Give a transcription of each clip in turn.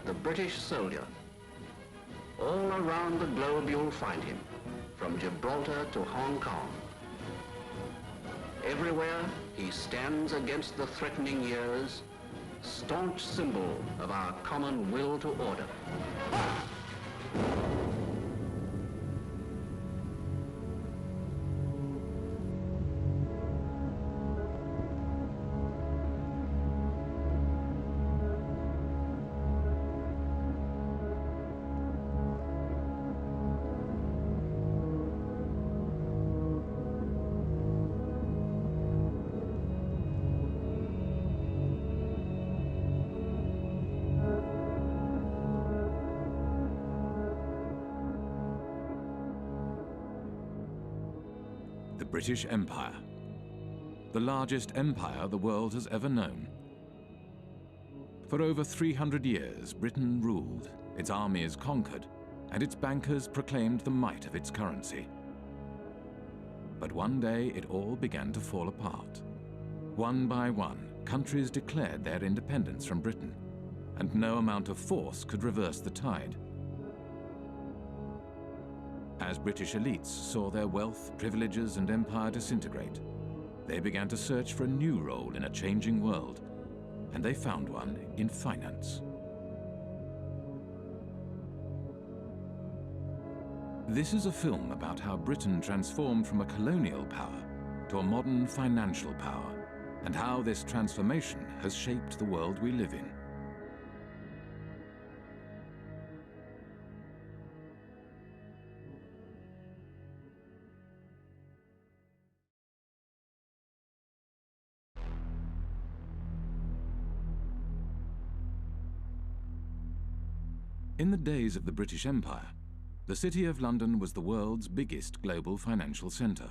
the British soldier. All around the globe you'll find him, from Gibraltar to Hong Kong. Everywhere he stands against the threatening years, staunch symbol of our common will to order. The British Empire, the largest empire the world has ever known. For over 300 years, Britain ruled, its armies conquered, and its bankers proclaimed the might of its currency. But one day it all began to fall apart. One by one, countries declared their independence from Britain, and no amount of force could reverse the tide. As British elites saw their wealth, privileges, and empire disintegrate, they began to search for a new role in a changing world, and they found one in finance. This is a film about how Britain transformed from a colonial power to a modern financial power, and how this transformation has shaped the world we live in. In the days of the British Empire, the City of London was the world's biggest global financial centre.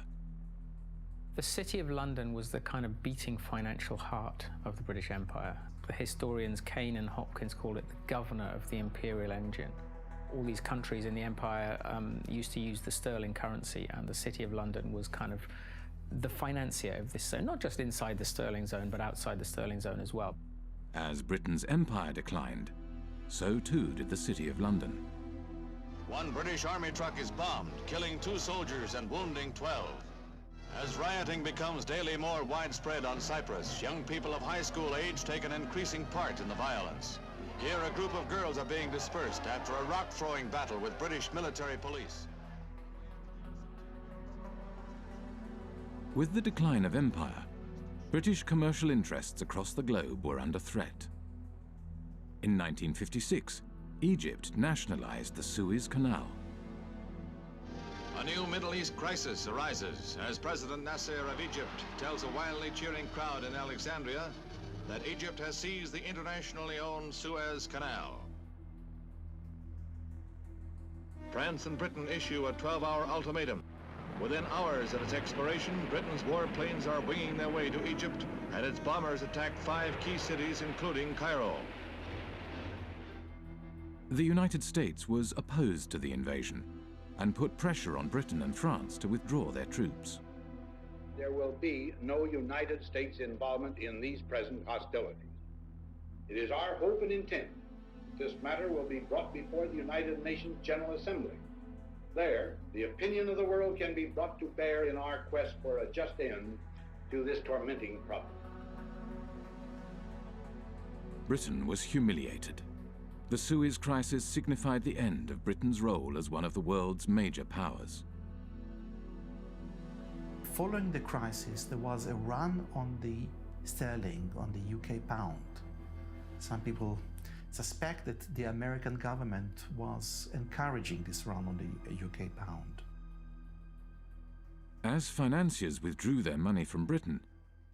The City of London was the kind of beating financial heart of the British Empire. The historians Kane and Hopkins call it the governor of the imperial engine. All these countries in the empire used to use the sterling currency, and the City of London was kind of the financier of this zone, not just inside the sterling zone, but outside the sterling zone as well. As Britain's empire declined, so too did the City of London. One British army truck is bombed, killing 2 soldiers and wounding 12. As rioting becomes daily more widespread on Cyprus, young people of high school age take an increasing part in the violence. Here, a group of girls are being dispersed after a rock-throwing battle with British military police. With the decline of empire, British commercial interests across the globe were under threat. In 1956, Egypt nationalized the Suez Canal. A new Middle East crisis arises as President Nasser of Egypt tells a wildly cheering crowd in Alexandria that Egypt has seized the internationally owned Suez Canal. France and Britain issue a 12-hour ultimatum. Within hours of its expiration, Britain's warplanes are winging their way to Egypt, and its bombers attack 5 key cities, including Cairo. The United States was opposed to the invasion and put pressure on Britain and France to withdraw their troops. There will be no United States involvement in these present hostilities. It is our hope and intent this matter will be brought before the United Nations General Assembly. There, the opinion of the world can be brought to bear in our quest for a just end to this tormenting problem. Britain was humiliated. The Suez Crisis signified the end of Britain's role as one of the world's major powers. Following the crisis, there was a run on the sterling, on the UK pound. Some people suspect that the American government was encouraging this run on the UK pound. As financiers withdrew their money from Britain,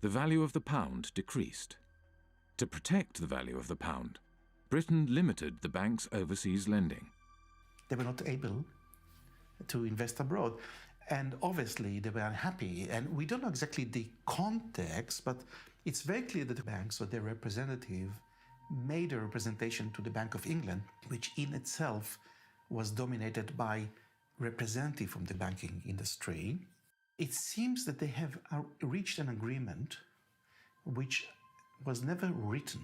the value of the pound decreased. To protect the value of the pound, Britain limited the bank's overseas lending. They were not able to invest abroad, and obviously they were unhappy. And we don't know exactly the context, but it's very clear that the banks or their representative made a representation to the Bank of England, which in itself was dominated by representatives from the banking industry. It seems that they have reached an agreement which was never written,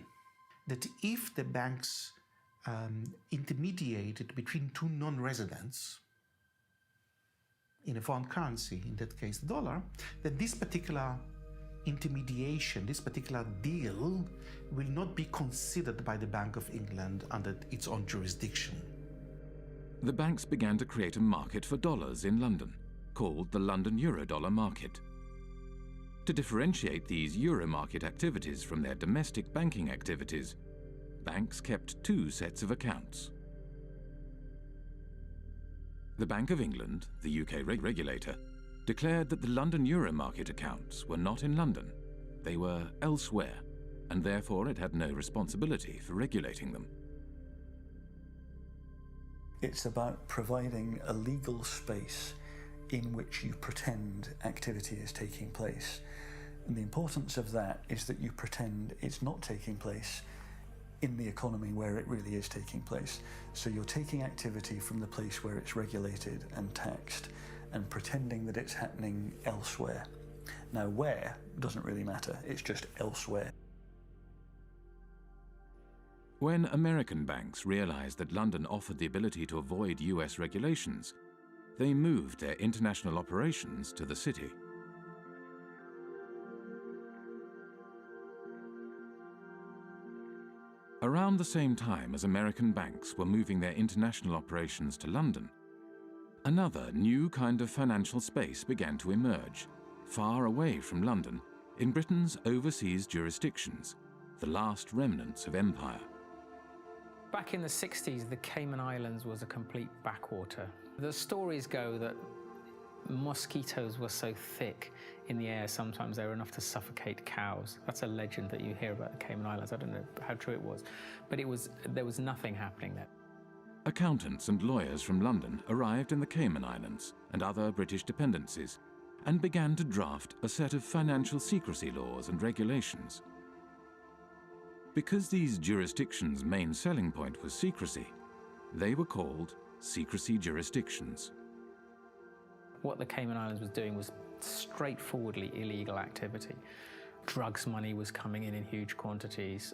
that if the banks intermediated between two non-residents in a foreign currency, in that case the dollar, then this particular intermediation, this particular deal will not be considered by the Bank of England under its own jurisdiction. The banks began to create a market for dollars in London, called the London Eurodollar market. To differentiate these euro market activities from their domestic banking activities, banks kept two sets of accounts. The Bank of England, the UK regulator, declared that the London euro market accounts were not in London. They were elsewhere, and therefore it had no responsibility for regulating them. It's about providing a legal space in which you pretend activity is taking place. And the importance of that is that you pretend it's not taking place in the economy where it really is taking place. So you're taking activity from the place where it's regulated and taxed and pretending that it's happening elsewhere. Now, where doesn't really matter, it's just elsewhere. When American banks realized that London offered the ability to avoid US regulations, they moved their international operations to the city. Around the same time as American banks were moving their international operations to London, another new kind of financial space began to emerge, far away from London, in Britain's overseas jurisdictions, the last remnants of empire. Back in the 60s, the Cayman Islands was a complete backwater. The stories go that mosquitoes were so thick in the air sometimes they were enough to suffocate cows. That's a legend that you hear about the Cayman Islands. I don't know how true it was, but there was nothing happening there. Accountants and lawyers from London arrived in the Cayman Islands and other British dependencies and began to draft a set of financial secrecy laws and regulations. Because these jurisdictions' main selling point was secrecy, they were called secrecy jurisdictions. What the Cayman Islands was doing was straightforwardly illegal activity. Drugs money was coming in huge quantities,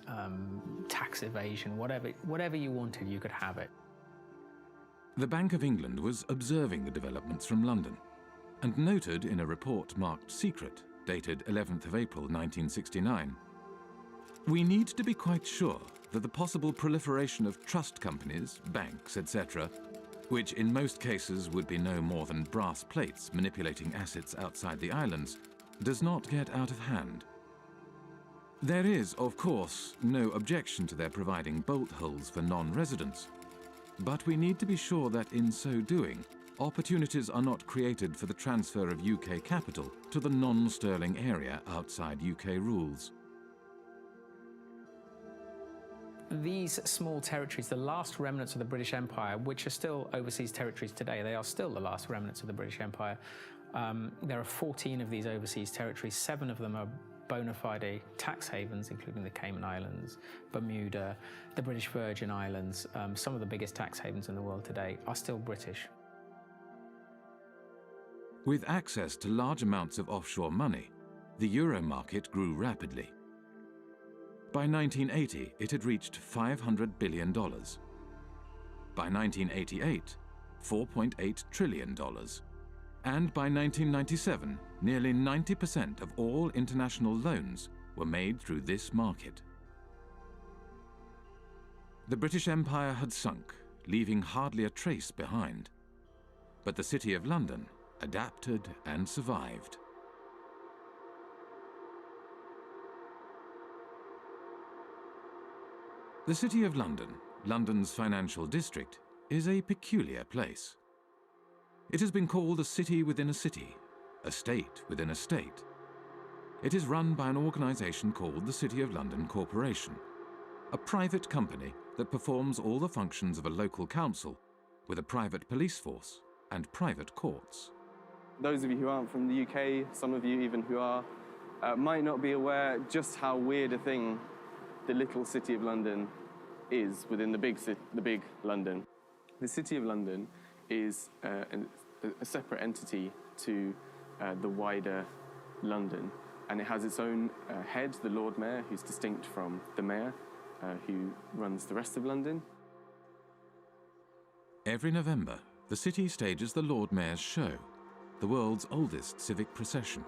tax evasion, whatever you wanted, you could have it. The Bank of England was observing the developments from London and noted in a report marked secret, dated 11th of April 1969, "We need to be quite sure that the possible proliferation of trust companies, banks, etc., which in most cases would be no more than brass plates manipulating assets outside the islands, does not get out of hand. There is, of course, no objection to their providing bolt holes for non-residents, but we need to be sure that in so doing, opportunities are not created for the transfer of UK capital to the non-sterling area outside UK rules." These small territories, the last remnants of the British Empire, which are still overseas territories today, they are still the last remnants of the British Empire. There are 14 of these overseas territories. 7 of them are bona fide tax havens, including the Cayman Islands, Bermuda, the British Virgin Islands. Some of the biggest tax havens in the world today are still British. With access to large amounts of offshore money, the euro market grew rapidly. By 1980, it had reached $500 billion. By 1988, $4.8 trillion. And by 1997, nearly 90% of all international loans were made through this market. The British Empire had sunk, leaving hardly a trace behind. But the City of London adapted and survived. The City of London, London's financial district, is a peculiar place. It has been called a city within a city, a state within a state. It is run by an organisation called the City of London Corporation, a private company that performs all the functions of a local council, with a private police force and private courts. Those of you who aren't from the UK, some of you even who are, might not be aware just how weird a thing the little City of London is within the big London. The City of London is a separate entity to the wider London, and it has its own head, the Lord Mayor, who's distinct from the Mayor, who runs the rest of London. Every November, the city stages the Lord Mayor's Show, the world's oldest civic procession.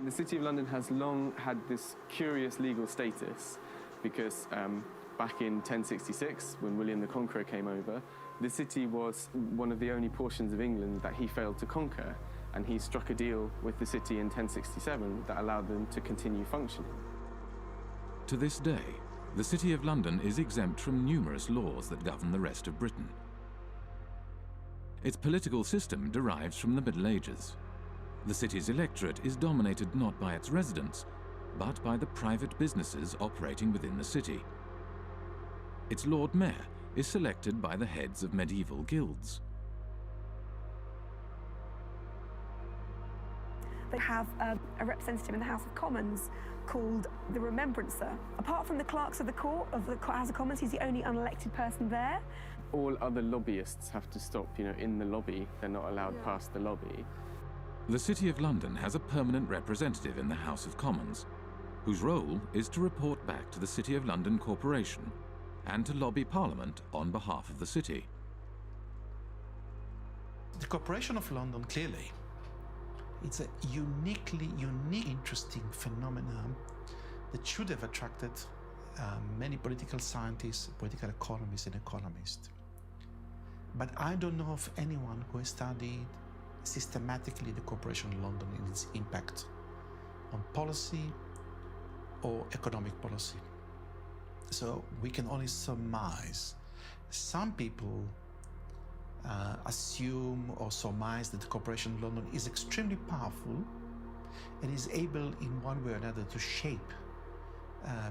The City of London has long had this curious legal status because back in 1066, when William the Conqueror came over, the city was one of the only portions of England that he failed to conquer, and he struck a deal with the city in 1067 that allowed them to continue functioning. To this day, the City of London is exempt from numerous laws that govern the rest of Britain. Its political system derives from the Middle Ages. The city's electorate is dominated not by its residents, but by the private businesses operating within the city. Its Lord Mayor is selected by the heads of medieval guilds. They have a representative in the House of Commons called the Remembrancer. Apart from the clerks of the court of the House of Commons, he's the only unelected person there. All other lobbyists have to stop, in the lobby. They're not allowed past the lobby. The City of London has a permanent representative in the House of Commons, whose role is to report back to the City of London Corporation and to lobby Parliament on behalf of the city. The Corporation of London, clearly, it's a unique, interesting phenomenon that should have attracted many political scientists, political economists, and economists. But I don't know of anyone who has studied systematically the Corporation of London and its impact on policy or economic policy. So we can only surmise. Some people assume or surmise that the Corporation of London is extremely powerful and is able in one way or another to shape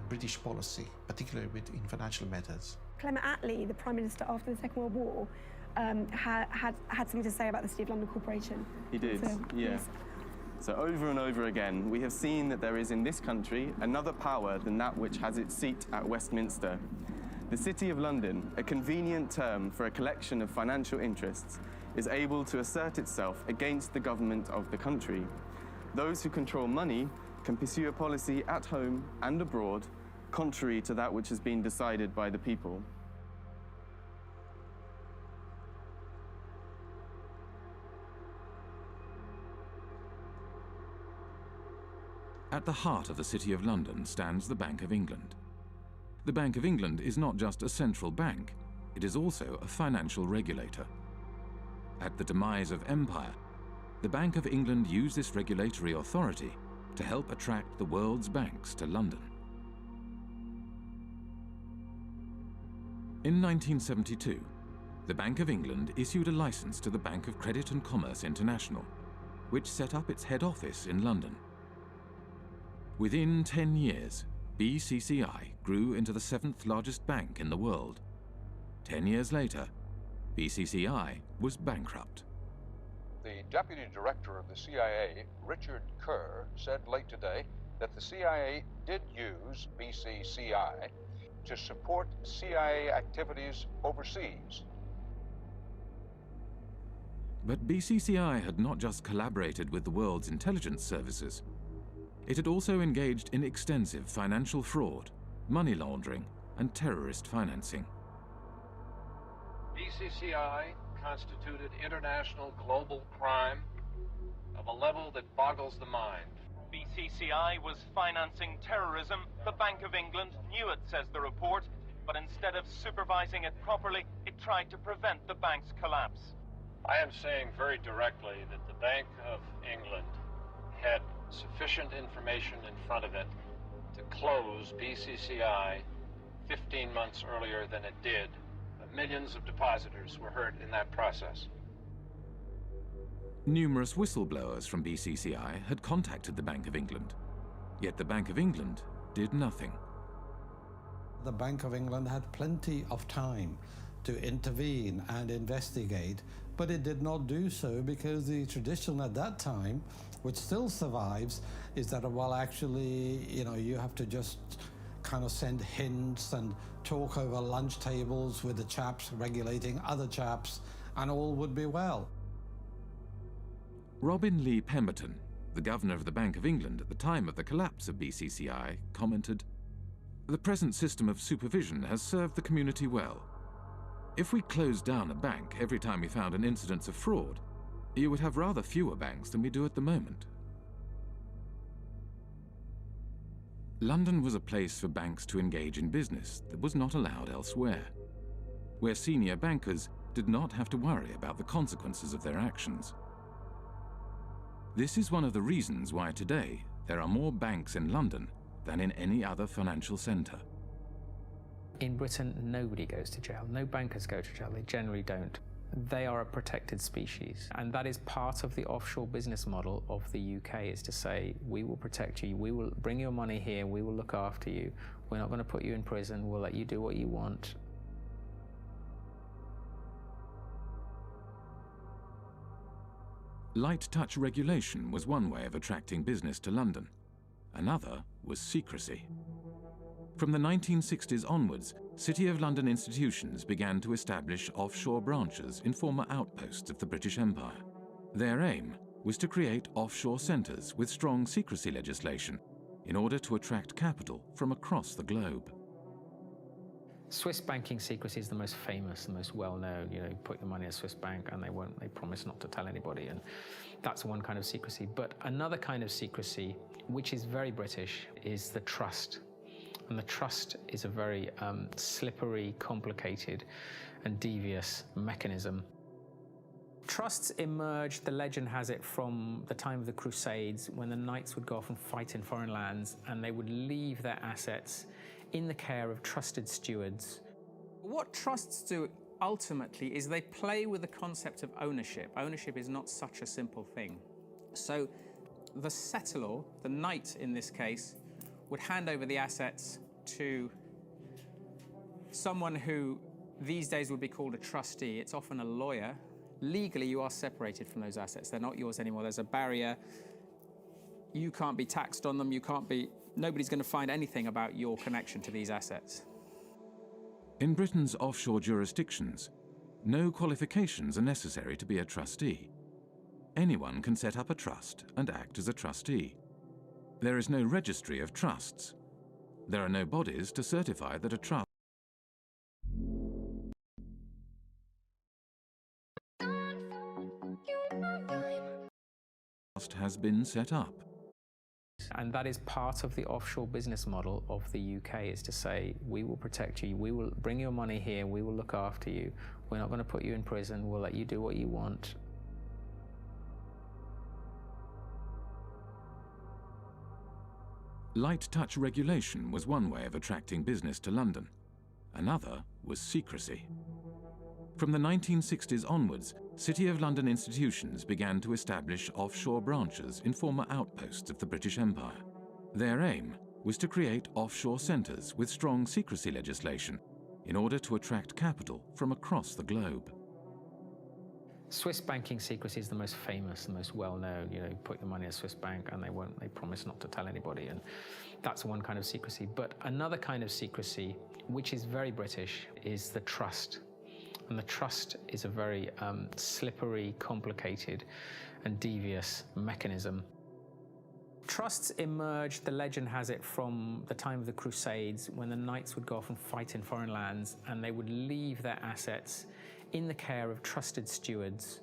British policy, particularly in financial matters. Clement Attlee, the Prime Minister after the Second World War, had something to say about the City of London Corporation. He did, yes. So over and over again, we have seen that there is in this country another power than that which has its seat at Westminster. The City of London, a convenient term for a collection of financial interests, is able to assert itself against the government of the country. Those who control money can pursue a policy at home and abroad, contrary to that which has been decided by the people. At the heart of the City of London stands the Bank of England. The Bank of England is not just a central bank, it is also a financial regulator. At the demise of empire, the Bank of England used this regulatory authority to help attract the world's banks to London. In 1972, the Bank of England issued a license to the Bank of Credit and Commerce International, which set up its head office in London. Within 10 years, BCCI grew into the 7th largest bank in the world. 10 years later, BCCI was bankrupt. The deputy director of the CIA, Richard Kerr, said late today that the CIA did use BCCI to support CIA activities overseas. But BCCI had not just collaborated with the world's intelligence services. It had also engaged in extensive financial fraud, money laundering, and terrorist financing. BCCI constituted international global crime of a level that boggles the mind. BCCI was financing terrorism. The Bank of England knew it, says the report, but instead of supervising it properly, it tried to prevent the bank's collapse. I am saying very directly that the Bank of England had sufficient information in front of it to close BCCI 15 months earlier than it did. Millions of depositors were hurt in that process. Numerous whistleblowers from BCCI had contacted the Bank of England, yet the Bank of England did nothing. The Bank of England had plenty of time to intervene and investigate, but it did not do so because the tradition at that time, which still survives, is that, well, actually, you have to just kind of send hints and talk over lunch tables with the chaps regulating other chaps, and all would be well. Robin Lee Pemberton, the governor of the Bank of England at the time of the collapse of BCCI, commented, "The present system of supervision has served the community well. If we closed down a bank every time we found an incidence of fraud, you would have rather fewer banks than we do at the moment." London was a place for banks to engage in business that was not allowed elsewhere, where senior bankers did not have to worry about the consequences of their actions. This is one of the reasons why today there are more banks in London than in any other financial centre. In Britain, nobody goes to jail. No bankers go to jail. They generally don't. They are a protected species. And that is part of the offshore business model of the UK, is to say, we will protect you, we will bring your money here, we will look after you, we're not going to put you in prison, we'll let you do what you want. Light touch regulation was one way of attracting business to London. Another was secrecy. From the 1960s onwards, City of London institutions began to establish offshore branches in former outposts of the British Empire. Their aim was to create offshore centres with strong secrecy legislation in order to attract capital from across the globe. Swiss banking secrecy is the most famous, the most well-known. You know, you put your money in a Swiss bank and they promise not to tell anybody, and that's one kind of secrecy. But another kind of secrecy, which is very British, is the trust. And the trust is a very slippery, complicated and devious mechanism. Trusts emerged, the legend has it, from the time of the Crusades, when the knights would go off and fight in foreign lands, and they would leave their assets in the care of trusted stewards. What trusts do ultimately is they play with the concept of ownership. Ownership is not such a simple thing. So the settlor, the knight in this case, would hand over the assets to someone who these days would be called a trustee. It's often a lawyer. Legally, you are separated from those assets. They're not yours anymore. There's a barrier. You can't be taxed on them. Nobody's going to find anything about your connection to these assets. In Britain's offshore jurisdictions, no qualifications are necessary to be a trustee. Anyone can set up a trust and act as a trustee. There is no registry of trusts. There are no bodies to certify that a trust has been set up. And that is part of the offshore business model of the UK, is to say, we will protect you, we will bring your money here, we will look after you, we're not going to put you in prison, we'll let you do what you want. Light touch regulation was one way of attracting business to London. Another was secrecy. From the 1960s onwards, City of London institutions began to establish offshore branches in former outposts of the British Empire. Their aim was to create offshore centres with strong secrecy legislation in order to attract capital from across the globe. Swiss banking secrecy is the most famous, the most well-known. You know, you put your money in a Swiss bank and they promise not to tell anybody, and that's one kind of secrecy. But another kind of secrecy, which is very British, is the trust. And the trust is a very slippery, complicated and devious mechanism. Trusts emerged, the legend has it, from the time of the Crusades, when the knights would go off and fight in foreign lands, and they would leave their assets in the care of trusted stewards.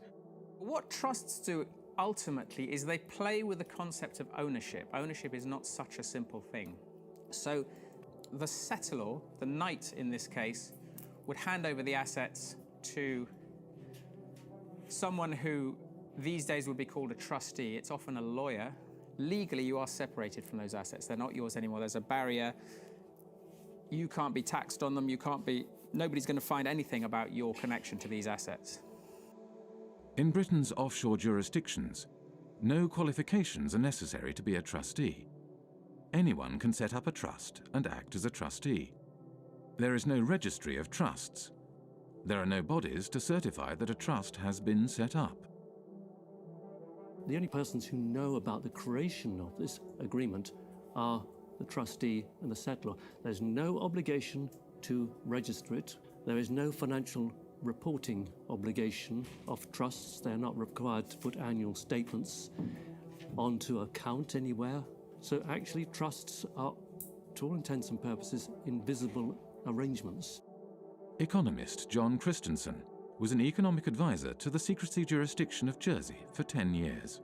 What trusts do ultimately is they play with the concept of ownership. Ownership is not such a simple thing. So the settlor, the knight in this case, would hand over the assets to someone who these days would be called a trustee. It's often a lawyer. Legally, you are separated from those assets. They're not yours anymore. There's a barrier. You can't be taxed on them. Nobody's going to find anything about your connection to these assets. In Britain's offshore jurisdictions, no qualifications are necessary to be a trustee. Anyone can set up a trust and act as a trustee. There is no registry of trusts. There are no bodies to certify that a trust has been set up. The only persons who know about the creation of this agreement are the trustee and the settlor. There's no obligation to register it. There is no financial reporting obligation of trusts. They're not required to put annual statements onto account anywhere. So actually trusts are, to all intents and purposes, invisible arrangements. Economist John Christensen was an economic advisor to the secrecy jurisdiction of Jersey for 10 years.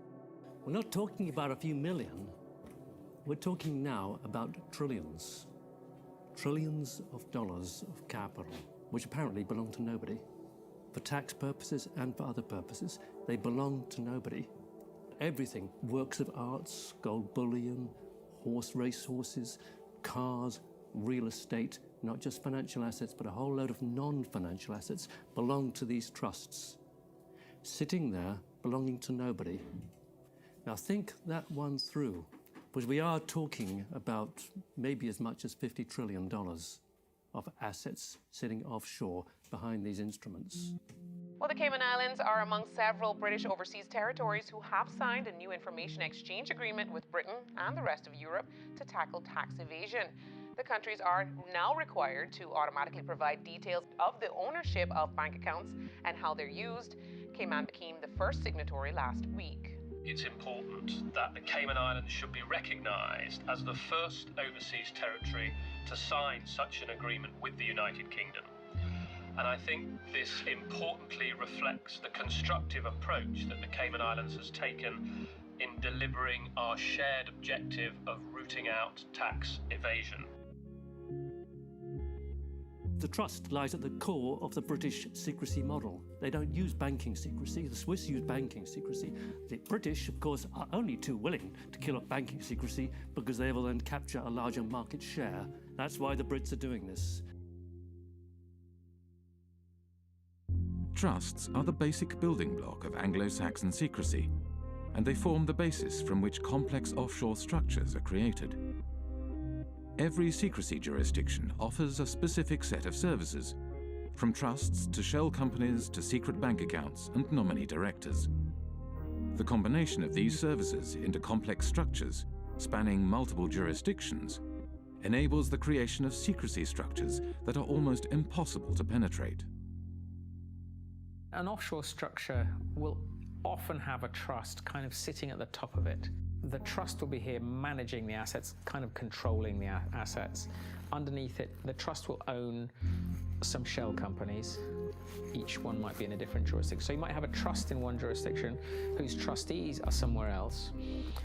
We're not talking about a few million. We're talking now about trillions. Trillions of dollars of capital, which apparently belong to nobody. For tax purposes and for other purposes, they belong to nobody. Everything, works of arts, gold bullion, racehorses, cars, real estate, not just financial assets, but a whole load of non-financial assets belong to these trusts, sitting there belonging to nobody. Now think that one through, because we are talking about maybe as much as $50 trillion of assets sitting offshore behind these instruments. Well, the Cayman Islands are among several British overseas territories who have signed a new information exchange agreement with Britain and the rest of Europe to tackle tax evasion. The countries are now required to automatically provide details of the ownership of bank accounts and how they're used. Cayman became the first signatory last week. It's important that the Cayman Islands should be recognised as the first overseas territory to sign such an agreement with the United Kingdom. And I think this importantly reflects the constructive approach that the Cayman Islands has taken in delivering our shared objective of rooting out tax evasion. The trust lies at the core of the British secrecy model. They don't use banking secrecy. The Swiss use banking secrecy. The British, of course, are only too willing to kill off banking secrecy because they will then capture a larger market share. That's why the Brits are doing this. Trusts are the basic building block of Anglo-Saxon secrecy, and they form the basis from which complex offshore structures are created. Every secrecy jurisdiction offers a specific set of services, from trusts to shell companies to secret bank accounts and nominee directors. The combination of these services into complex structures, spanning multiple jurisdictions, enables the creation of secrecy structures that are almost impossible to penetrate. An offshore structure will often have a trust kind of sitting at the top of it. The trust will be here managing the assets, kind of controlling the assets. Underneath it, the trust will own some shell companies. Each one might be in a different jurisdiction. So you might have a trust in one jurisdiction whose trustees are somewhere else,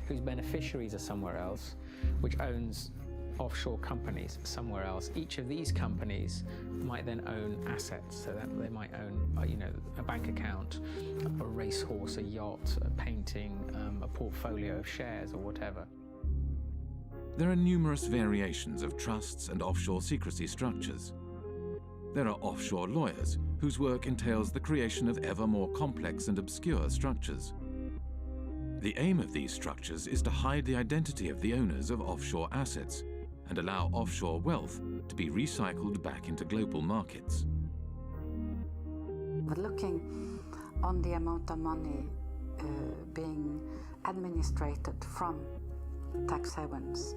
whose beneficiaries are somewhere else, which owns offshore companies somewhere else. Each of these companies might then own assets, so that they might own, a bank account, a racehorse, a yacht, a painting, a portfolio of shares or whatever. There are numerous variations of trusts and offshore secrecy structures. There are offshore lawyers whose work entails the creation of ever more complex and obscure structures. The aim of these structures is to hide the identity of the owners of offshore assets and allow offshore wealth to be recycled back into global markets. But looking on the amount of money being administrated from tax havens,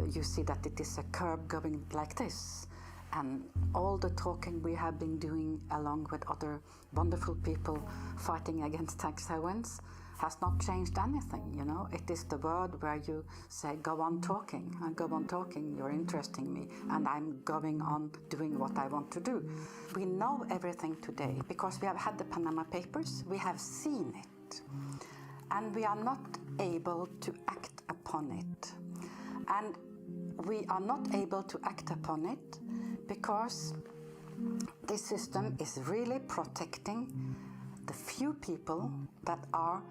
you see that it is a curve going like this. And all the talking we have been doing along with other wonderful people fighting against tax havens has not changed anything, It is the word where you say, go on talking, you're interesting me, and I'm going on doing what I want to do. We know everything today because we have had the Panama Papers, we have seen it, and we are not able to act upon it. And we are not able to act upon it because this system is really protecting the few people that are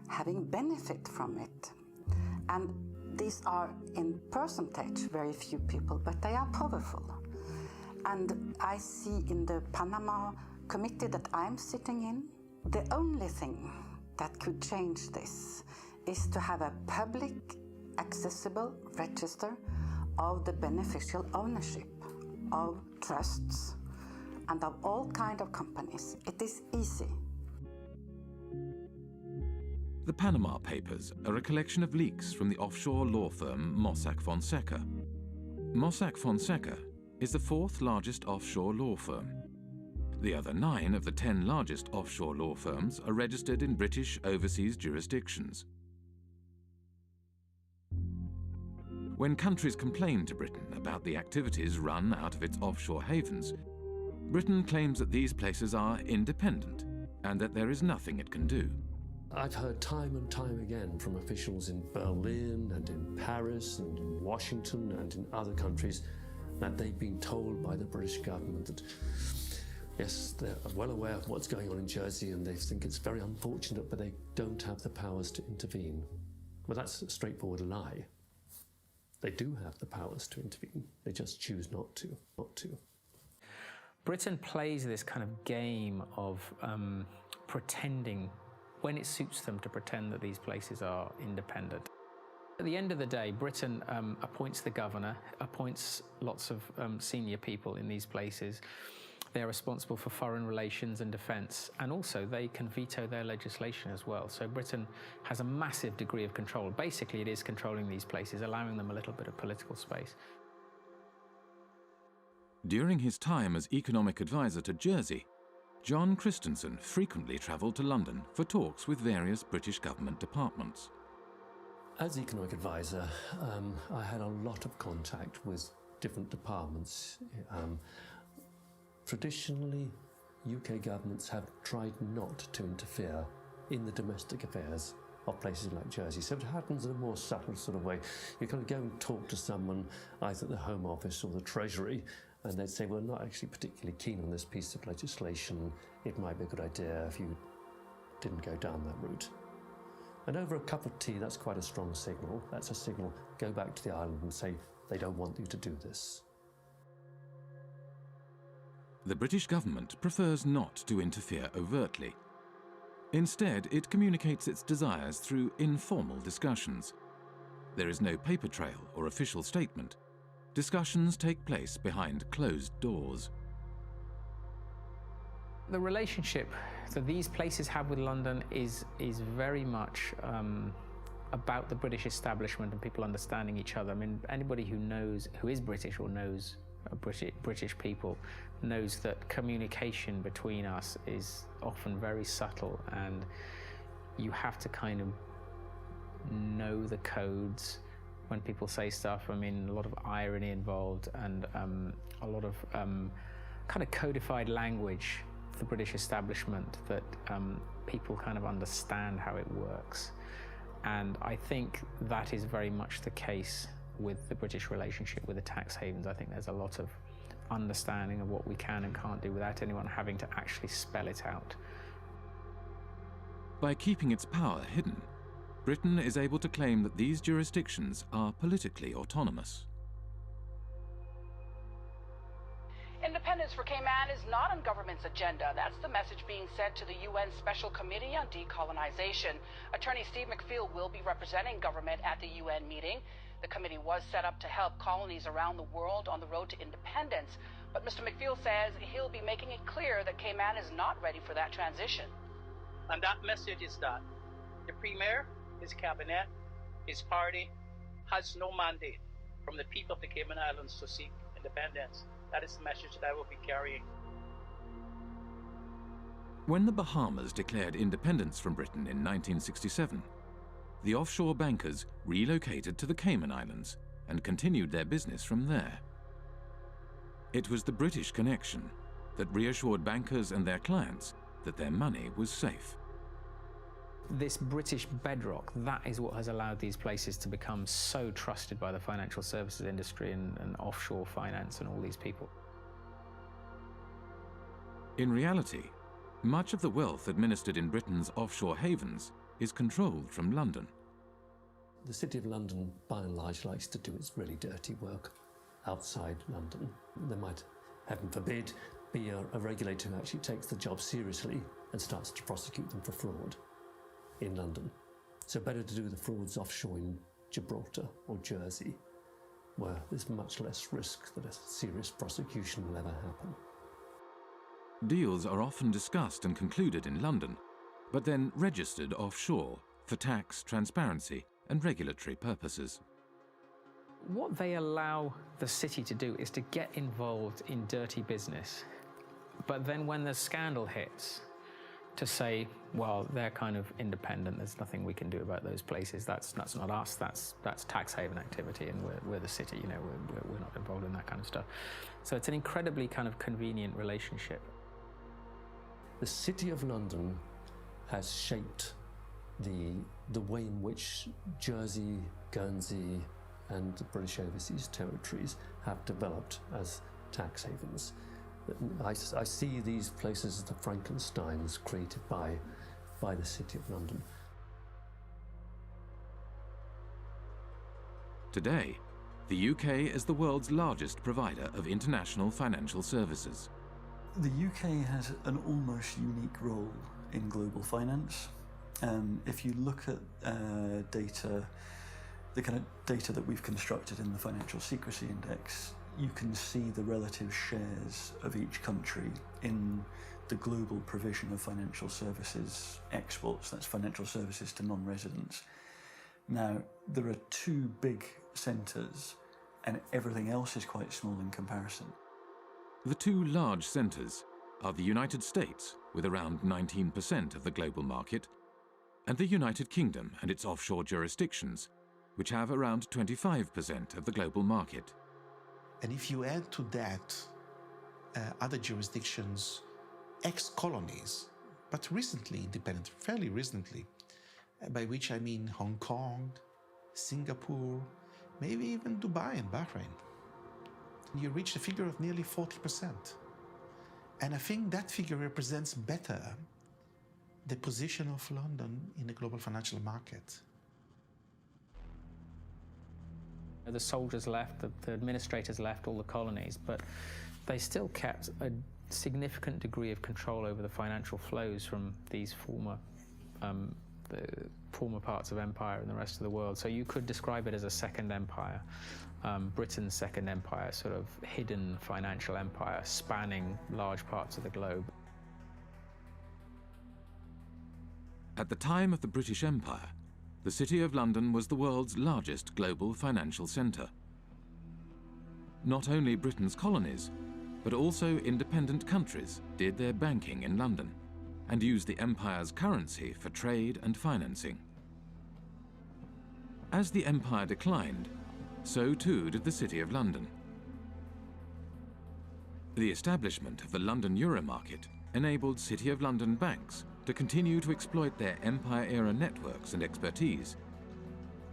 having benefit from it. And these are in percentage very few people, but they are powerful. And I see in the Panama committee that I'm sitting in, the only thing that could change this is to have a public accessible register of the beneficial ownership of trusts and of all kinds of companies. It is easy. The Panama Papers are a collection of leaks from the offshore law firm Mossack Fonseca. Mossack Fonseca is the fourth largest offshore law firm. The other 9 of the 10 largest offshore law firms are registered in British overseas jurisdictions. When countries complain to Britain about the activities run out of its offshore havens, Britain claims that these places are independent and that there is nothing it can do. I've heard time and time again from officials in Berlin and in Paris and in Washington and in other countries that they've been told by the British government that, yes, they're well aware of what's going on in Jersey and they think it's very unfortunate, but they don't have the powers to intervene. Well, that's a straightforward lie. They do have the powers to intervene. They just choose not to. Britain plays this kind of game of pretending, when it suits them, to pretend that these places are independent. At the end of the day, Britain appoints the governor, appoints lots of senior people in these places. They're responsible for foreign relations and defence, and also they can veto their legislation as well. So Britain has a massive degree of control. Basically, it is controlling these places, allowing them a little bit of political space. During his time as economic advisor to Jersey, John Christensen frequently travelled to London for talks with various British government departments. As economic advisor, I had a lot of contact with different departments. Traditionally, UK governments have tried not to interfere in the domestic affairs of places like Jersey. So it happens in a more subtle sort of way. You kind of go and talk to someone, either at the Home Office or the Treasury, and they'd say, we're not actually particularly keen on this piece of legislation. It might be a good idea if you didn't go down that route. And over a cup of tea, that's quite a strong signal. That's a signal, go back to the island and say, they don't want you to do this. The British government prefers not to interfere overtly. Instead, it communicates its desires through informal discussions. There is no paper trail or official statement. Discussions take place behind closed doors. The relationship that these places have with London is very much about the British establishment and people understanding each other. I mean, anybody who is British or knows British people knows that communication between us is often very subtle, and you have to kind of know the codes when people say stuff. I mean, a lot of irony involved and a lot of kind of codified language for the British establishment that people kind of understand how it works. And I think that is very much the case with the British relationship with the tax havens. I think there's a lot of understanding of what we can and can't do without anyone having to actually spell it out. By keeping its power hidden, Britain is able to claim that these jurisdictions are politically autonomous. Independence for Cayman is not on government's agenda. That's the message being sent to the UN Special Committee on Decolonization. Attorney Steve McPhail will be representing government at the UN meeting. The committee was set up to help colonies around the world on the road to independence. But Mr. McPhail says he'll be making it clear that Cayman is not ready for that transition. And that message is that the Premier, his cabinet, his party has no mandate from the people of the Cayman Islands to seek independence. That is the message that I will be carrying. When the Bahamas declared independence from Britain in 1967, the offshore bankers relocated to the Cayman Islands and continued their business from there. It was the British connection that reassured bankers and their clients that their money was safe. This British bedrock, that is what has allowed these places to become so trusted by the financial services industry and offshore finance and all these people. In reality, much of the wealth administered in Britain's offshore havens is controlled from London. The City of London, by and large, likes to do its really dirty work outside London. There might, heaven forbid, be a regulator who actually takes the job seriously and starts to prosecute them for fraud in London. So better to do the frauds offshore in Gibraltar or Jersey, where there's much less risk that a serious prosecution will ever happen. Deals are often discussed and concluded in London, but then registered offshore for tax, transparency, and regulatory purposes. What they allow the city to do is to get involved in dirty business But then when the scandal hits, to say, well, they're kind of independent, there's nothing we can do about those places, that's not us, that's tax haven activity, and we're the city, you know, we're not involved in that kind of stuff. So it's an incredibly kind of convenient relationship. The City of London has shaped the way in which Jersey, Guernsey, and the British Overseas Territories have developed as tax havens. I see these places as the Frankensteins created by the City of London. Today, the UK is the world's largest provider of international financial services. The UK has an almost unique role in global finance. If you look at data, the kind of data that we've constructed in the Financial Secrecy Index, you can see the relative shares of each country in the global provision of financial services exports. That's financial services to non-residents. Now, there are two big centres, and everything else is quite small in comparison. The two large centres are the United States, with around 19% of the global market, and the United Kingdom and its offshore jurisdictions, which have around 25% of the global market. And if you add to that other jurisdictions, ex-colonies, but recently independent, fairly recently, by which I mean Hong Kong, Singapore, maybe even Dubai and Bahrain, you reach a figure of nearly 40%. And I think that figure represents better the position of London in the global financial market. The soldiers left, the administrators left all the colonies, but they still kept a significant degree of control over the financial flows from these former parts of empire and the rest of the world. So you could describe it as a second empire, Britain's second empire, sort of hidden financial empire spanning large parts of the globe. At the time of the British Empire, the City of London was the world's largest global financial centre. Not only Britain's colonies, but also independent countries did their banking in London and used the empire's currency for trade and financing. As the empire declined, so too did the City of London. The establishment of the London Euro market enabled City of London banks to continue to exploit their empire-era networks and expertise,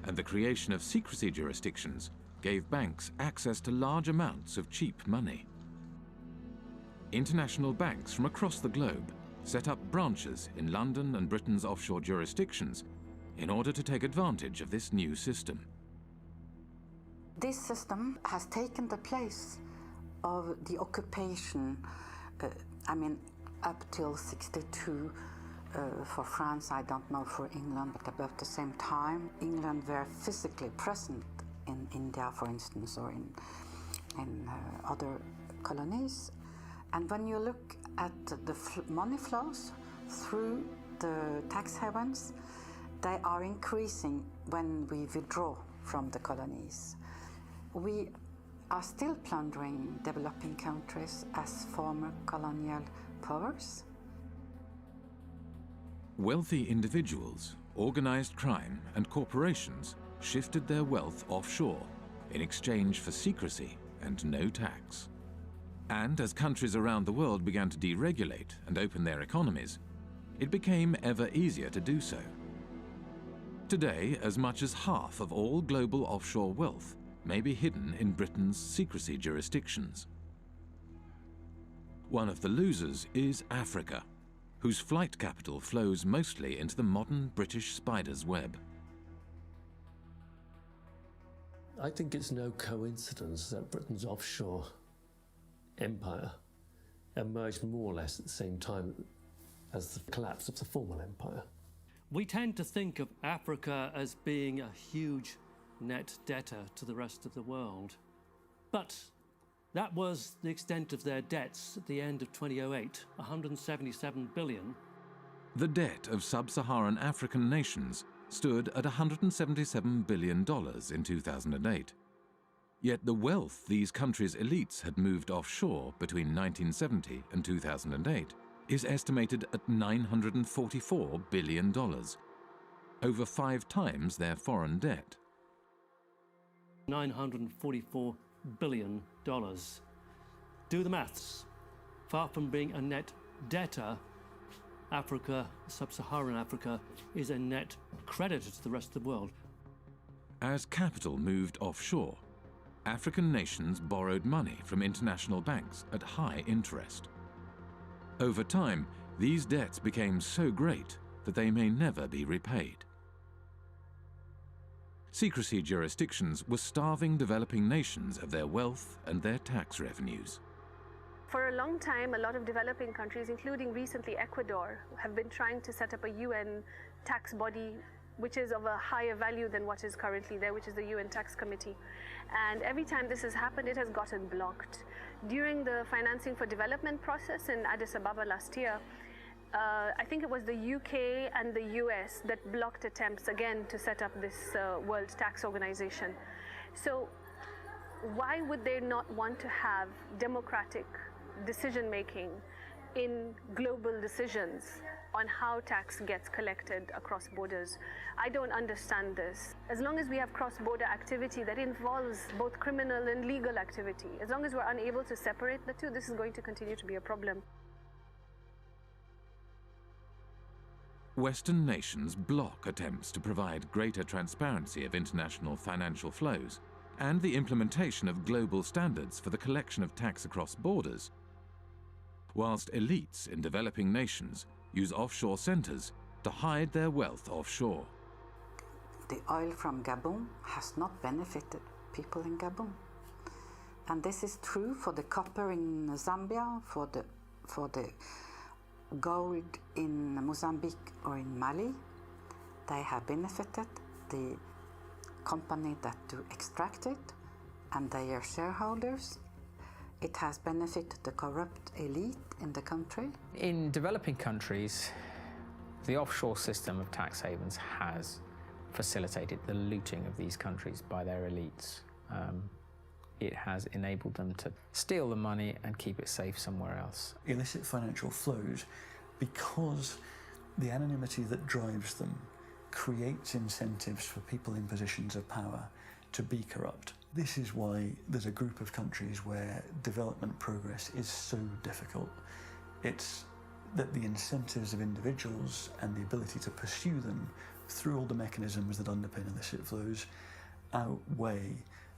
and the creation of secrecy jurisdictions gave banks access to large amounts of cheap money. International banks from across the globe set up branches in London and Britain's offshore jurisdictions in order to take advantage of this new system. This system has taken the place of the occupation, up till 62. For France, I don't know for England, but about the same time, England were physically present in India, for instance, or in other colonies. And when you look at the money flows through the tax havens, they are increasing when we withdraw from the colonies. We are still plundering developing countries as former colonial powers. Wealthy individuals, organized crime, and corporations shifted their wealth offshore in exchange for secrecy and no tax. And as countries around the world began to deregulate and open their economies, it became ever easier to do so. Today, as much as half of all global offshore wealth may be hidden in Britain's secrecy jurisdictions. One of the losers is Africa, whose flight capital flows mostly into the modern British spider's web. I think it's no coincidence that Britain's offshore empire emerged more or less at the same time as the collapse of the former empire. We tend to think of Africa as being a huge net debtor to the rest of the world. But that was the extent of their debts at the end of 2008, 177 billion. The debt of sub-Saharan African nations stood at $177 billion in 2008. Yet the wealth these countries' elites had moved offshore between 1970 and 2008 is estimated at $944 billion, over 5 times their foreign debt. $944 billion. Do the maths. Far from being a net debtor, Africa, sub-Saharan Africa, is a net creditor to the rest of the world. As capital moved offshore, African nations borrowed money from international banks at high interest. Over time, these debts became so great that they may never be repaid. Secrecy jurisdictions were starving developing nations of their wealth and their tax revenues. For a long time, a lot of developing countries, including recently Ecuador, have been trying to set up a UN tax body which is of a higher value than what is currently there, which is the UN Tax Committee. And every time this has happened, it has gotten blocked. During the financing for development process in Addis Ababa last year, I think it was the UK and the US that blocked attempts again to set up this World Tax Organization. So why would they not want to have democratic decision-making in global decisions on how tax gets collected across borders? I don't understand this. As long as we have cross-border activity that involves both criminal and legal activity, as long as we're unable to separate the two, this is going to continue to be a problem. Western nations block attempts to provide greater transparency of international financial flows and the implementation of global standards for the collection of tax across borders, whilst elites in developing nations use offshore centers to hide their wealth offshore. The oil from Gabon has not benefited people in Gabon. And this is true for the copper in Zambia, for the gold in Mozambique or in Mali. They have benefited the company that do extract it and their shareholders. It has benefited the corrupt elite in the country. In developing countries, the offshore system of tax havens has facilitated the looting of these countries by their elites. It has enabled them to steal the money and keep it safe somewhere else. Illicit financial flows, because the anonymity that drives them creates incentives for people in positions of power to be corrupt. This is why there's a group of countries where development progress is so difficult. It's that the incentives of individuals and the ability to pursue them through all the mechanisms that underpin illicit flows outweigh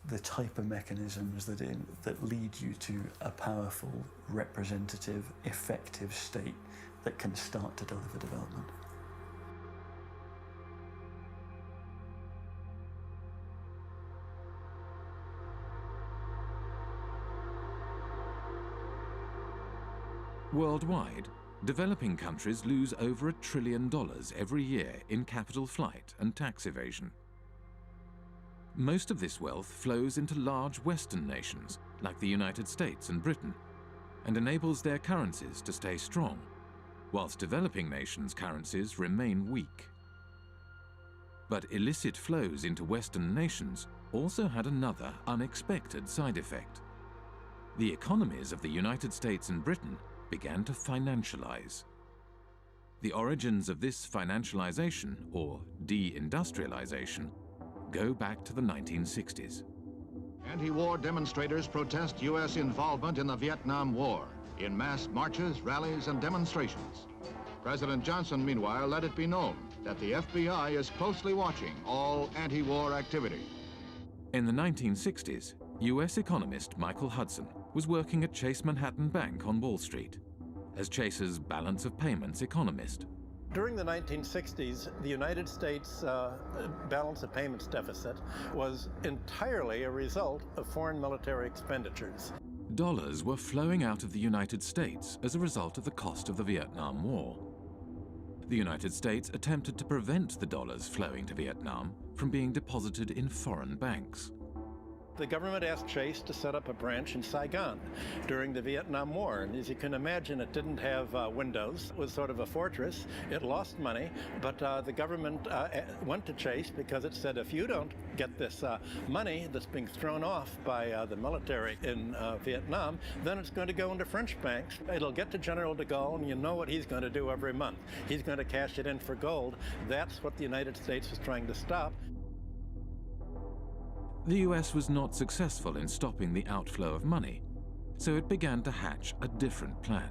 the type of mechanisms that lead you to a powerful, representative, effective state that can start to deliver development. Worldwide, developing countries lose over $1 trillion every year in capital flight and tax evasion. Most of this wealth flows into large Western nations like the United States and Britain and enables their currencies to stay strong, whilst developing nations' currencies remain weak. But illicit flows into Western nations also had another unexpected side effect. The economies of the United States and Britain began to financialize. The origins of this financialization, or deindustrialization, go back to the 1960s. Anti-war demonstrators protest U.S. involvement in the Vietnam War in mass marches, rallies, and demonstrations. President Johnson, meanwhile, let it be known that the FBI is closely watching all anti-war activity. In the 1960s, U.S. economist Michael Hudson was working at Chase Manhattan Bank on Wall Street as Chase's balance of payments economist. During the 1960s, the United States balance of payments deficit was entirely a result of foreign military expenditures. Dollars were flowing out of the United States as a result of the cost of the Vietnam War. The United States attempted to prevent the dollars flowing to Vietnam from being deposited in foreign banks. The government asked Chase to set up a branch in Saigon during the Vietnam War. And as you can imagine, it didn't have windows. It was sort of a fortress. It lost money, but the government went to Chase because it said, if you don't get this money that's being thrown off by the military in Vietnam, then it's going to go into French banks. It'll get to General de Gaulle, and you know what he's going to do every month. He's going to cash it in for gold. That's what the United States was trying to stop. The US was not successful in stopping the outflow of money, so it began to hatch a different plan.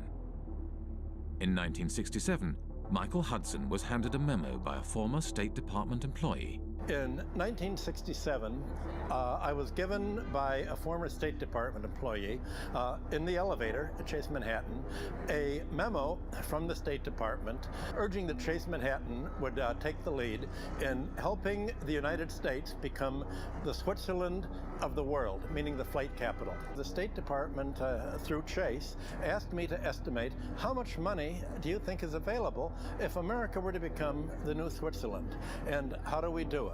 In 1967, Michael Hudson was handed a memo by a former State Department employee. In 1967, I was given by a former State Department employee in the elevator at Chase Manhattan a memo from the State Department urging that Chase Manhattan would take the lead in helping the United States become the Switzerland of the world, meaning the flight capital. The State Department, through Chase, asked me to estimate how much money do you think is available if America were to become the new Switzerland, and how do we do it?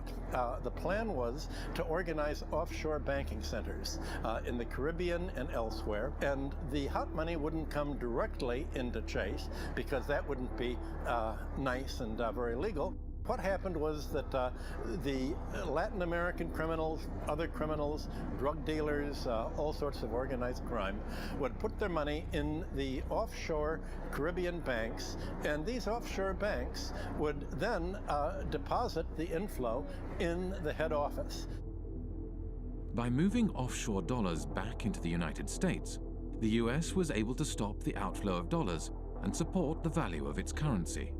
The plan was to organize offshore banking centers in the Caribbean and elsewhere, and the hot money wouldn't come directly into Chase because that wouldn't be nice and very legal. What happened was that the Latin American criminals, other criminals, drug dealers, all sorts of organized crime would put their money in the offshore Caribbean banks, and these offshore banks would then deposit the inflow in the head office. By moving offshore dollars back into the United States, the US was able to stop the outflow of dollars and support the value of its currency.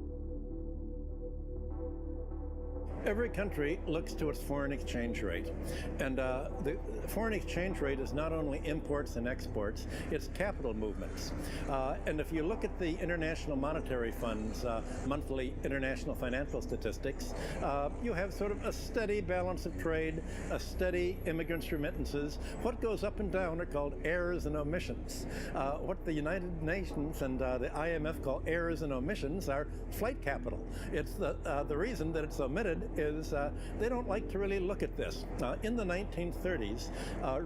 Every country looks to its foreign exchange rate, and the foreign exchange rate is not only imports and exports, it's capital movements. And if you look at the International Monetary Fund's monthly international financial statistics, you have sort of a steady balance of trade, a steady immigrants' remittances. What goes up and down are called errors and omissions. What the United Nations and the IMF call errors and omissions are flight capital. It's the reason that it's omitted is they don't like to really look at this. In the 1930s,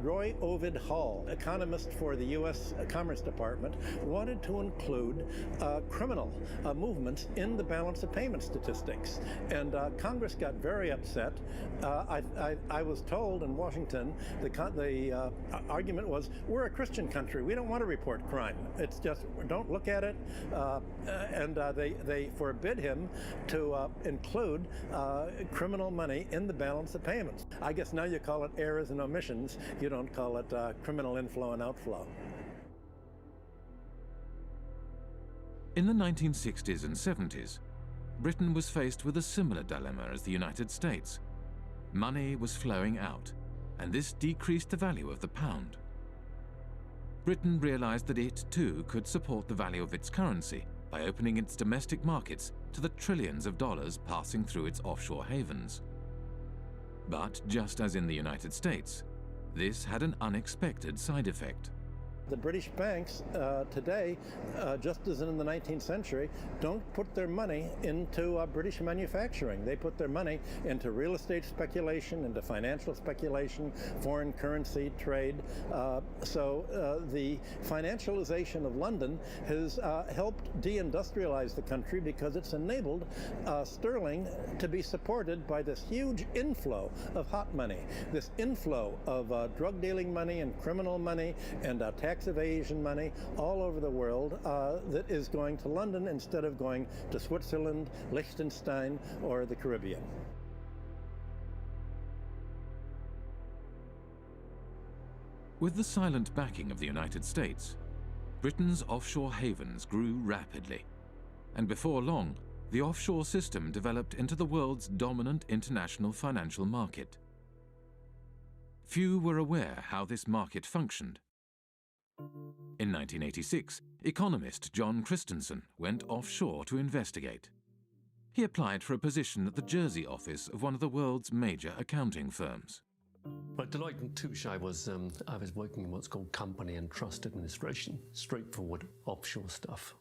Roy Ovid Hall, economist for the U.S. Commerce Department, wanted to include criminal movements in the balance of payment statistics. And Congress got very upset. I was told in Washington, the argument was, we're a Christian country. We don't want to report crime. It's just, don't look at it. And they forbid him to include criminal money in the balance of payments. I guess now you call it errors and omissions. You don't call it criminal inflow and outflow. In the 1960s and 70s, Britain was faced with a similar dilemma as the United States. Money was flowing out, and this decreased the value of the pound. Britain realized that it, too, could support the value of its currency by opening its domestic markets to the trillions of dollars passing through its offshore havens. But just as in the United States, this had an unexpected side effect. The British banks today, just as in the 19th century, don't put their money into British manufacturing. They put their money into real estate speculation, into financial speculation, foreign currency trade. So the financialization of London has helped deindustrialize the country because it's enabled sterling to be supported by this huge inflow of hot money, this inflow of drug dealing money and criminal money and tax evasion money all over the world that is going to London instead of going to Switzerland, Liechtenstein, or the Caribbean. With the silent backing of the United States, Britain's offshore havens grew rapidly, and before long, the offshore system developed into the world's dominant international financial market. Few were aware how this market functioned. In 1986, economist John Christensen went offshore to investigate. He applied for a position at the Jersey office of one of the world's major accounting firms. At Deloitte & Touche, I was working in what's called company and trust administration, straightforward offshore stuff.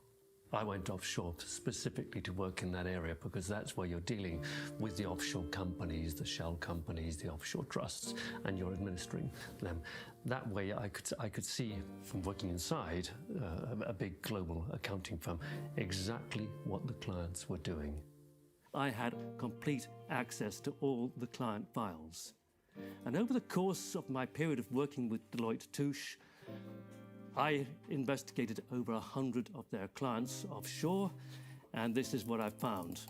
I went offshore specifically to work in that area because that's where you're dealing with the offshore companies, the shell companies, the offshore trusts, and you're administering them. That way I could see from working inside a big global accounting firm exactly what the clients were doing. I had complete access to all the client files. And over the course of my period of working with Deloitte Touche, I investigated over 100 of their clients offshore, and this is what I found.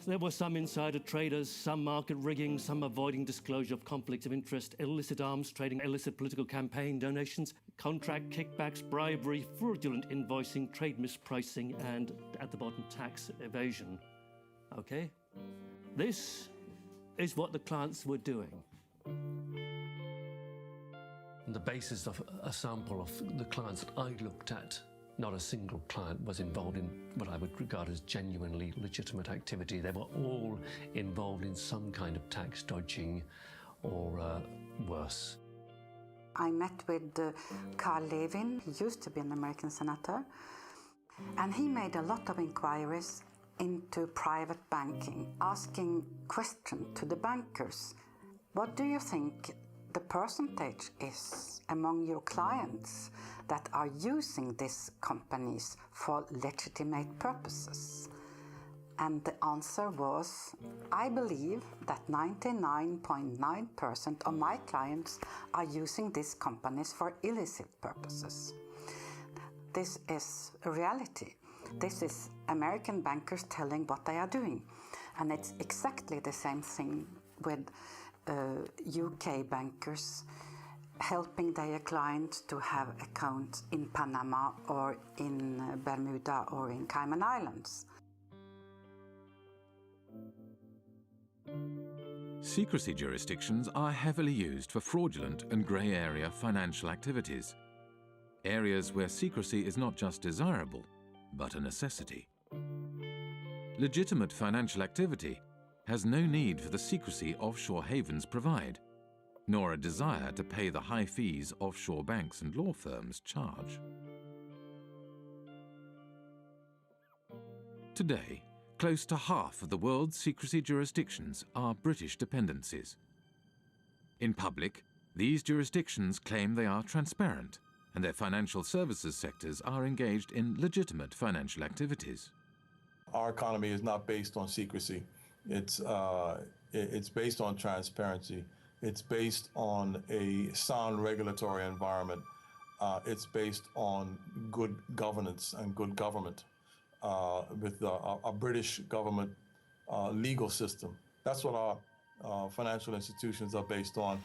There were some insider traders, some market rigging, some avoiding disclosure of conflicts of interest, illicit arms trading, illicit political campaign donations, contract kickbacks, bribery, fraudulent invoicing, trade mispricing, and, at the bottom, tax evasion. Okay? This is what the clients were doing. On the basis of a sample of the clients that I looked at, not a single client was involved in what I would regard as genuinely legitimate activity. They were all involved in some kind of tax dodging or worse. I met with Carl Levin. He used to be an American senator, and he made a lot of inquiries into private banking, asking questions to the bankers. What do you think the percentage is among your clients that are using these companies for legitimate purposes? And the answer was, I believe that 99.9% of my clients are using these companies for illicit purposes. This is a reality. This is American bankers telling what they are doing. And it's exactly the same thing with UK bankers helping their clients to have accounts in Panama or in Bermuda or in Cayman Islands. Secrecy jurisdictions are heavily used for fraudulent and grey area financial activities, areas where secrecy is not just desirable, but a necessity. Legitimate financial activity has no need for the secrecy offshore havens provide, nor a desire to pay the high fees offshore banks and law firms charge. Today, close to half of the world's secrecy jurisdictions are British dependencies. In public, these jurisdictions claim they are transparent and their financial services sectors are engaged in legitimate financial activities. Our economy is not based on secrecy. It's based on transparency. It's based on a sound regulatory environment. It's based on good governance and good government with a British government legal system. That's what our financial institutions are based on.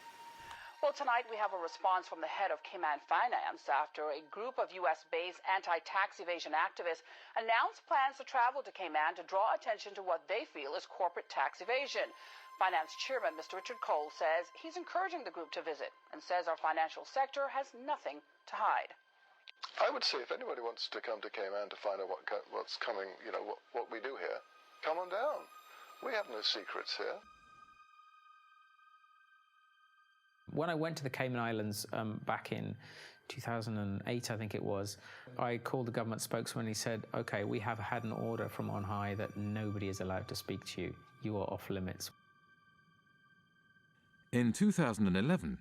Well, tonight we have a response from the head of Cayman Finance after a group of U.S.-based anti-tax evasion activists announced plans to travel to Cayman to draw attention to what they feel is corporate tax evasion. Finance Chairman Mr. Richard Cole says he's encouraging the group to visit and says our financial sector has nothing to hide. I would say if anybody wants to come to Cayman to find out what's coming, you know, what we do here, come on down. We have no secrets here. When I went to the Cayman Islands back in 2008, I think it was, I called the government spokesman and he said, okay, we have had an order from on high that nobody is allowed to speak to you. You are off limits. In 2011,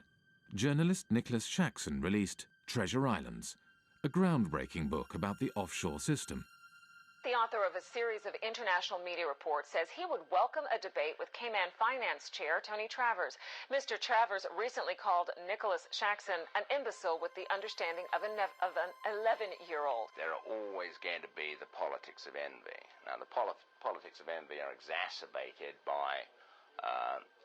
journalist Nicholas Shaxson released Treasure Islands, a groundbreaking book about the offshore system. The author of a series of international media reports says he would welcome a debate with Cayman Finance Chair Tony Travers. Mr. Travers recently called Nicholas Shaxson an imbecile with the understanding of an 11-year-old. There are always going to be the politics of envy. Now, the politics of envy are exacerbated by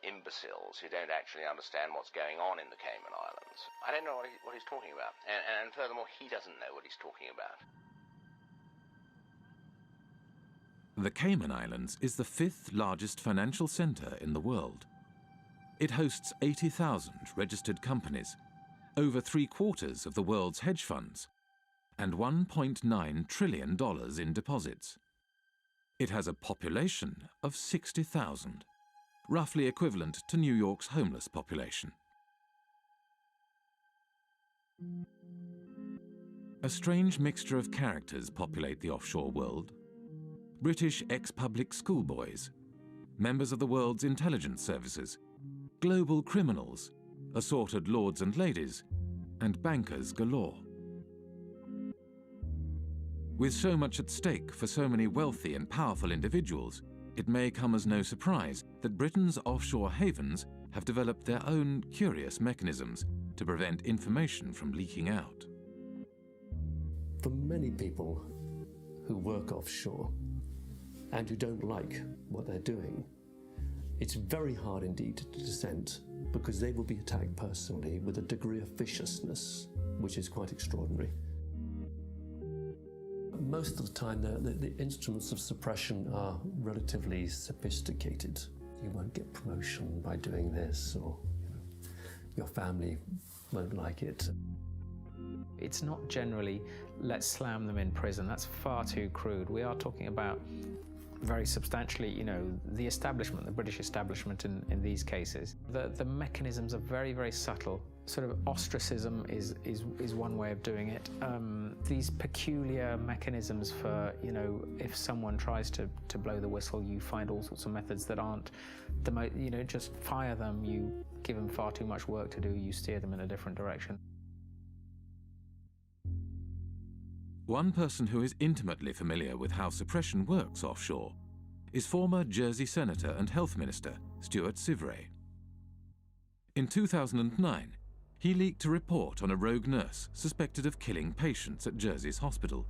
imbeciles who don't actually understand what's going on in the Cayman Islands. I don't know what he's talking about. And furthermore, he doesn't know what he's talking about. The Cayman Islands is the 5th largest financial center in the world. It hosts 80,000 registered companies, over 3/4 of the world's hedge funds, and $1.9 trillion in deposits. It has a population of 60,000, roughly equivalent to New York's homeless population. A strange mixture of characters populate the offshore world. British ex-public schoolboys, members of the world's intelligence services, global criminals, assorted lords and ladies, and bankers galore. With so much at stake for so many wealthy and powerful individuals, it may come as no surprise that Britain's offshore havens have developed their own curious mechanisms to prevent information from leaking out. For many people who work offshore and who don't like what they're doing, it's very hard indeed to dissent, because they will be attacked personally with a degree of viciousness which is quite extraordinary. Most of the time, the instruments of suppression are relatively sophisticated. You won't get promotion by doing this, or your family won't like it. It's not generally, let's slam them in prison. That's far too crude. We are talking about very substantially, the establishment, the British establishment in these cases. The mechanisms are very, very subtle. Sort of ostracism is one way of doing it. These peculiar mechanisms for, if someone tries to blow the whistle, you find all sorts of methods that aren't just fire them, you give them far too much work to do, you steer them in a different direction. One person who is intimately familiar with how suppression works offshore is former Jersey Senator and Health Minister Stuart Sivray. In 2009, he leaked a report on a rogue nurse suspected of killing patients at Jersey's hospital.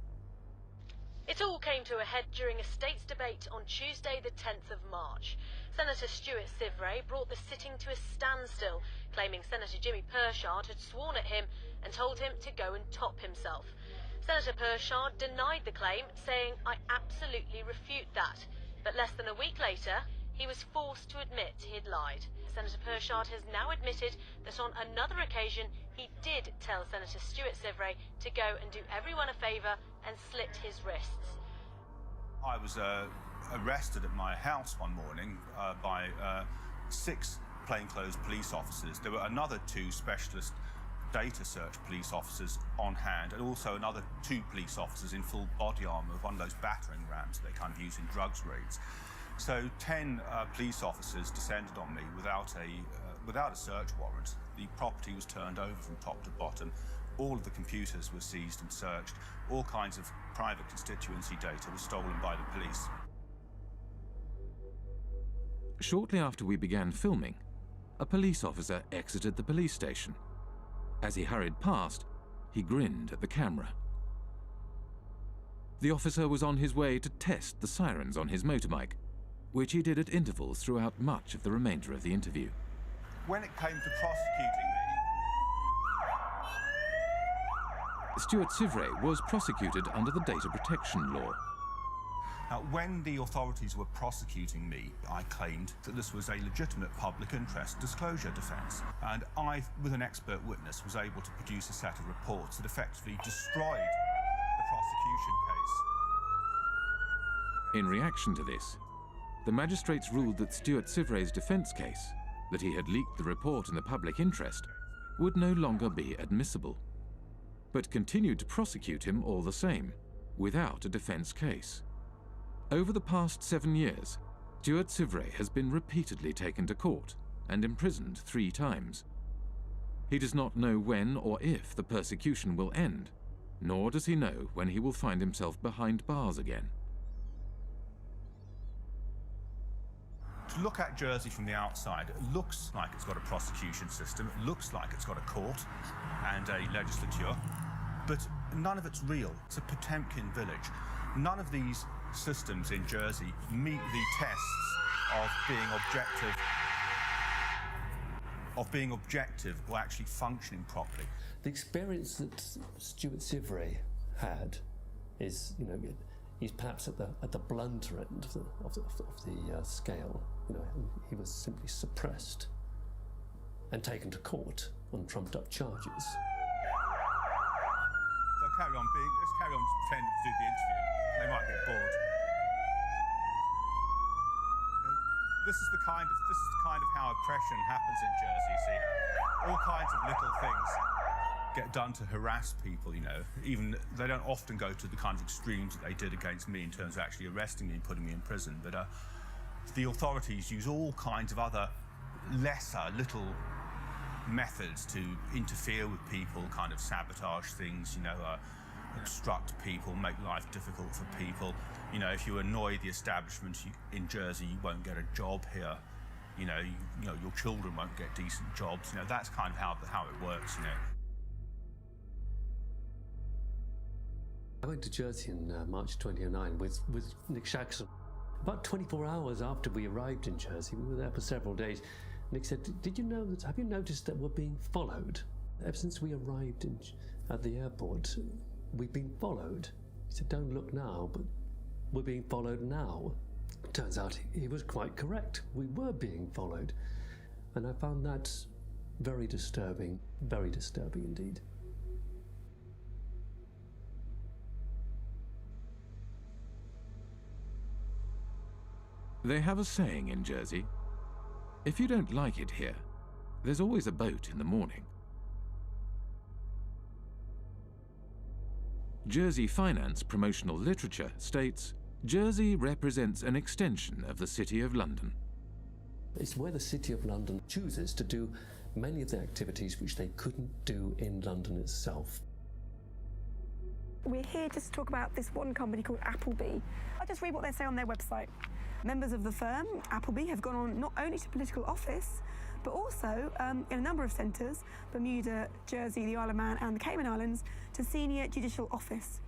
It all came to a head during a states debate on Tuesday the 10th of March. Senator Stuart Sivray brought the sitting to a standstill, claiming Senator Jimmy Pershard had sworn at him and told him to go and top himself. Senator Pershard denied the claim, saying, "I absolutely refute that." But less than a week later, he was forced to admit he had lied. Senator Pershard has now admitted that on another occasion he did tell Senator Stuart Sivray to go and do everyone a favour and slit his wrists. I was arrested at my house one morning by 6 plainclothes police officers. There were another 2 specialist data search police officers on hand, and also another 2 police officers in full body armour of one of those battering rams they kind of use in drugs raids. So 10 police officers descended on me without a search warrant. The property was turned over from top to bottom. All of the computers were seized and searched. All kinds of private constituency data was stolen by the police. Shortly after we began filming, a police officer exited the police station. As he hurried past, he grinned at the camera. The officer was on his way to test the sirens on his motorbike, which he did at intervals throughout much of the remainder of the interview. When it came to prosecuting me, Stuart Sivray was prosecuted under the data protection law. Now, when the authorities were prosecuting me, I claimed that this was a legitimate public interest disclosure defence, and I, with an expert witness, was able to produce a set of reports that effectively destroyed the prosecution case. In reaction to this, the magistrates ruled that Stuart Sivray's defence case, that he had leaked the report in the public interest, would no longer be admissible, but continued to prosecute him all the same, without a defence case. Over the past 7 years, Stuart Sivray has been repeatedly taken to court and imprisoned 3 times. He does not know when or if the persecution will end, nor does he know when he will find himself behind bars again. To look at Jersey from the outside, it looks like it's got a prosecution system, it looks like it's got a court and a legislature, but none of it's real. It's a Potemkin village. None of these systems in Jersey meet the tests of being objective or actually functioning properly. The experience that Stuart Sivray had is, he's perhaps at the blunter end of the scale. He was simply suppressed and taken to court on trumped-up charges. So let's carry on pretending to do the interview. They might get bored. This is the kind of how oppression happens in Jersey. You see, all kinds of little things. get done to harass people, you know. Even they don't often go to the kind of extremes that they did against me in terms of actually arresting me and putting me in prison, but the authorities use all kinds of other lesser little methods to interfere with people, kind of sabotage things, you know, obstruct people, make life difficult for people. You know, if you annoy the establishment in Jersey, you won't get a job here. You know, your children won't get decent jobs. You know, that's kind of how it works, you know. I went to Jersey in March 2009 with Nick Shackson. About 24 hours after we arrived in Jersey, we were there for several days. Nick said, have you noticed that we're being followed? Ever since we arrived at the airport, we've been followed. He said, don't look now, but we're being followed now. Turns out he was quite correct. We were being followed. And I found that very disturbing indeed. They have a saying in Jersey, if you don't like it here, there's always a boat in the morning. Jersey Finance promotional literature states, Jersey represents an extension of the City of London. It's where the City of London chooses to do many of the activities which they couldn't do in London itself. We're here just to talk about this one company called Appleby. I'll just read what they say on their website. Members of the firm, Appleby, have gone on not only to political office, but also in a number of centres, Bermuda, Jersey, the Isle of Man and the Cayman Islands, to senior judicial office.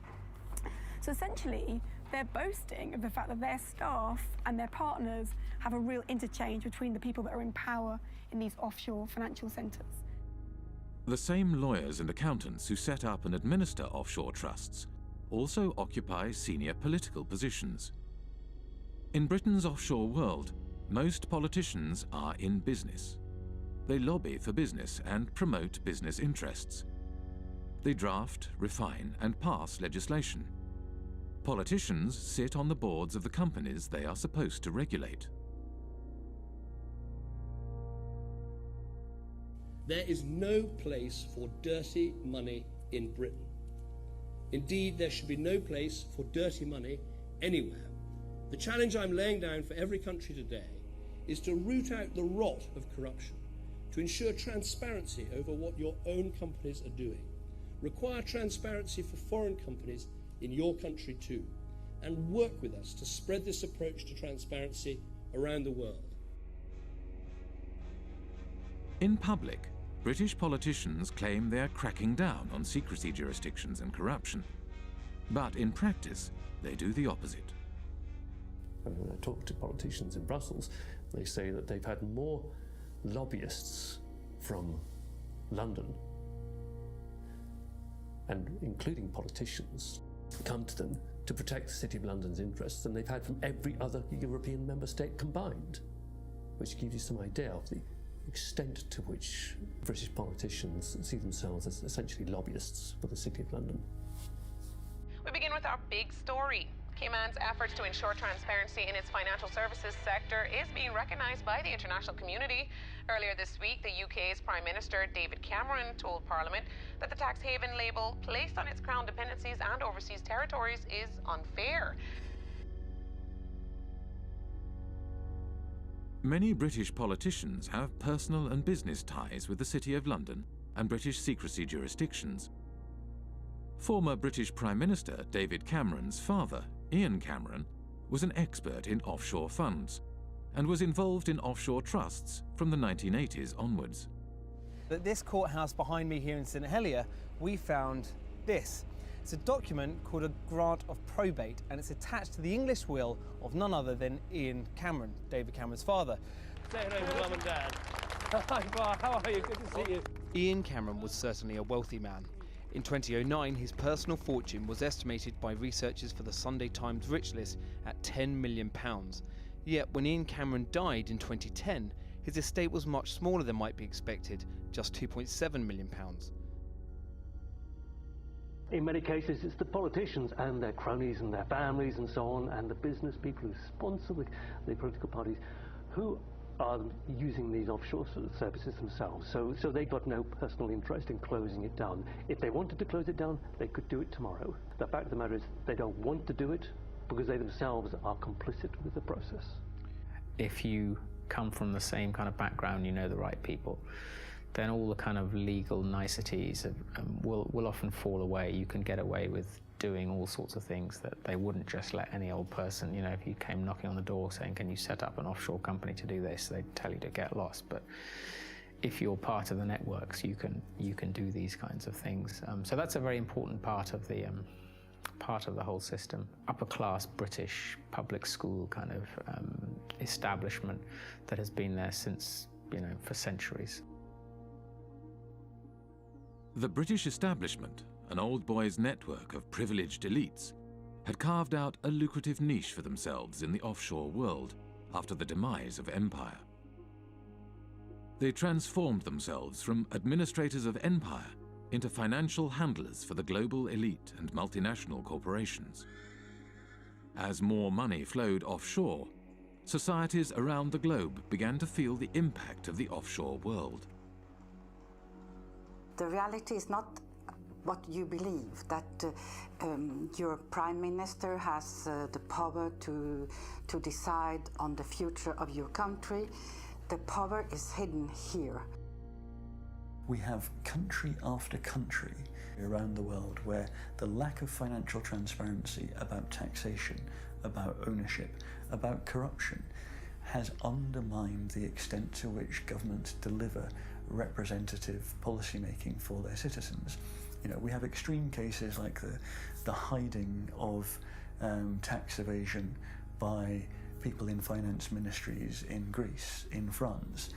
So essentially, they're boasting of the fact that their staff and their partners have a real interchange between the people that are in power in these offshore financial centres. The same lawyers and accountants who set up and administer offshore trusts also occupy senior political positions. In Britain's offshore world, most politicians are in business. They lobby for business and promote business interests. They draft, refine, and pass legislation. Politicians sit on the boards of the companies they are supposed to regulate. There is no place for dirty money in Britain. Indeed, there should be no place for dirty money anywhere. The challenge I'm laying down for every country today is to root out the rot of corruption, to ensure transparency over what your own companies are doing, require transparency for foreign companies in your country too, and work with us to spread this approach to transparency around the world. In public, British politicians claim they are cracking down on secrecy jurisdictions and corruption. But in practice, they do the opposite. When I talk to politicians in Brussels, they say that they've had more lobbyists from London, and including politicians, come to them to protect the City of London's interests than they've had from every other European member state combined, which gives you some idea of the extent to which British politicians see themselves as essentially lobbyists for the City of London. We begin with our big story. Cayman's efforts to ensure transparency in its financial services sector is being recognised by the international community. Earlier this week, the UK's Prime Minister David Cameron told Parliament that the tax haven label placed on its crown dependencies and overseas territories is unfair. Many British politicians have personal and business ties with the City of London and British secrecy jurisdictions. Former British Prime Minister David Cameron's father, Ian Cameron, was an expert in offshore funds and was involved in offshore trusts from the 1980s onwards. At this courthouse behind me here in St Helier, we found this. It's a document called a grant of probate, and it's attached to the English will of none other than Ian Cameron, David Cameron's father. Say hello to Mum and Dad. Hi, Bar, how are you? Good to see you. Ian Cameron was certainly a wealthy man. In 2009, his personal fortune was estimated by researchers for the Sunday Times Rich List at £10 million. Yet when Ian Cameron died in 2010, his estate was much smaller than might be expected, just £2.7 million. In many cases, it's the politicians and their cronies and their families and so on, and the business people who sponsor the political parties, who are using these offshore services themselves. So they've got no personal interest in closing it down. If they wanted to close it down, they could do it tomorrow. The fact of the matter is they don't want to do it because they themselves are complicit with the process. If you come from the same kind of background, you know the right people, then all the kind of legal niceties will often fall away. You can get away with doing all sorts of things that they wouldn't just let any old person. You know, if you came knocking on the door saying, can you set up an offshore company to do this, they'd tell you to get lost. But if you're part of the networks, you can do these kinds of things. So that's a very important part of the whole system. Upper class British public school kind of establishment that has been there since, you know, for centuries. The British establishment, an old boys' network of privileged elites, had carved out a lucrative niche for themselves in the offshore world after the demise of empire. They transformed themselves from administrators of empire into financial handlers for the global elite and multinational corporations. As more money flowed offshore, societies around the globe began to feel the impact of the offshore world. The reality is not what you believe, that your prime minister has the power to decide on the future of your country. The power is hidden here. We have country after country around the world where the lack of financial transparency about taxation, about ownership, about corruption has undermined the extent to which governments deliver representative policymaking for their citizens. You know, we have extreme cases like the hiding of tax evasion by people in finance ministries in Greece, in France.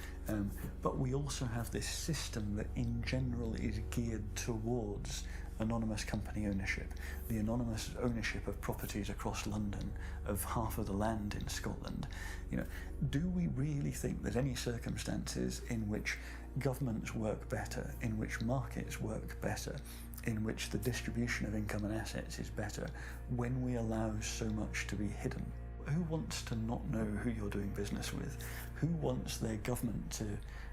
But we also have this system that in general is geared towards anonymous company ownership, the anonymous ownership of properties across London, of half of the land in Scotland. You know, do we really think there's any circumstances in which governments work better, in which markets work better, in which the distribution of income and assets is better when we allow so much to be hidden? Who wants to not know who you're doing business with? Who wants their government to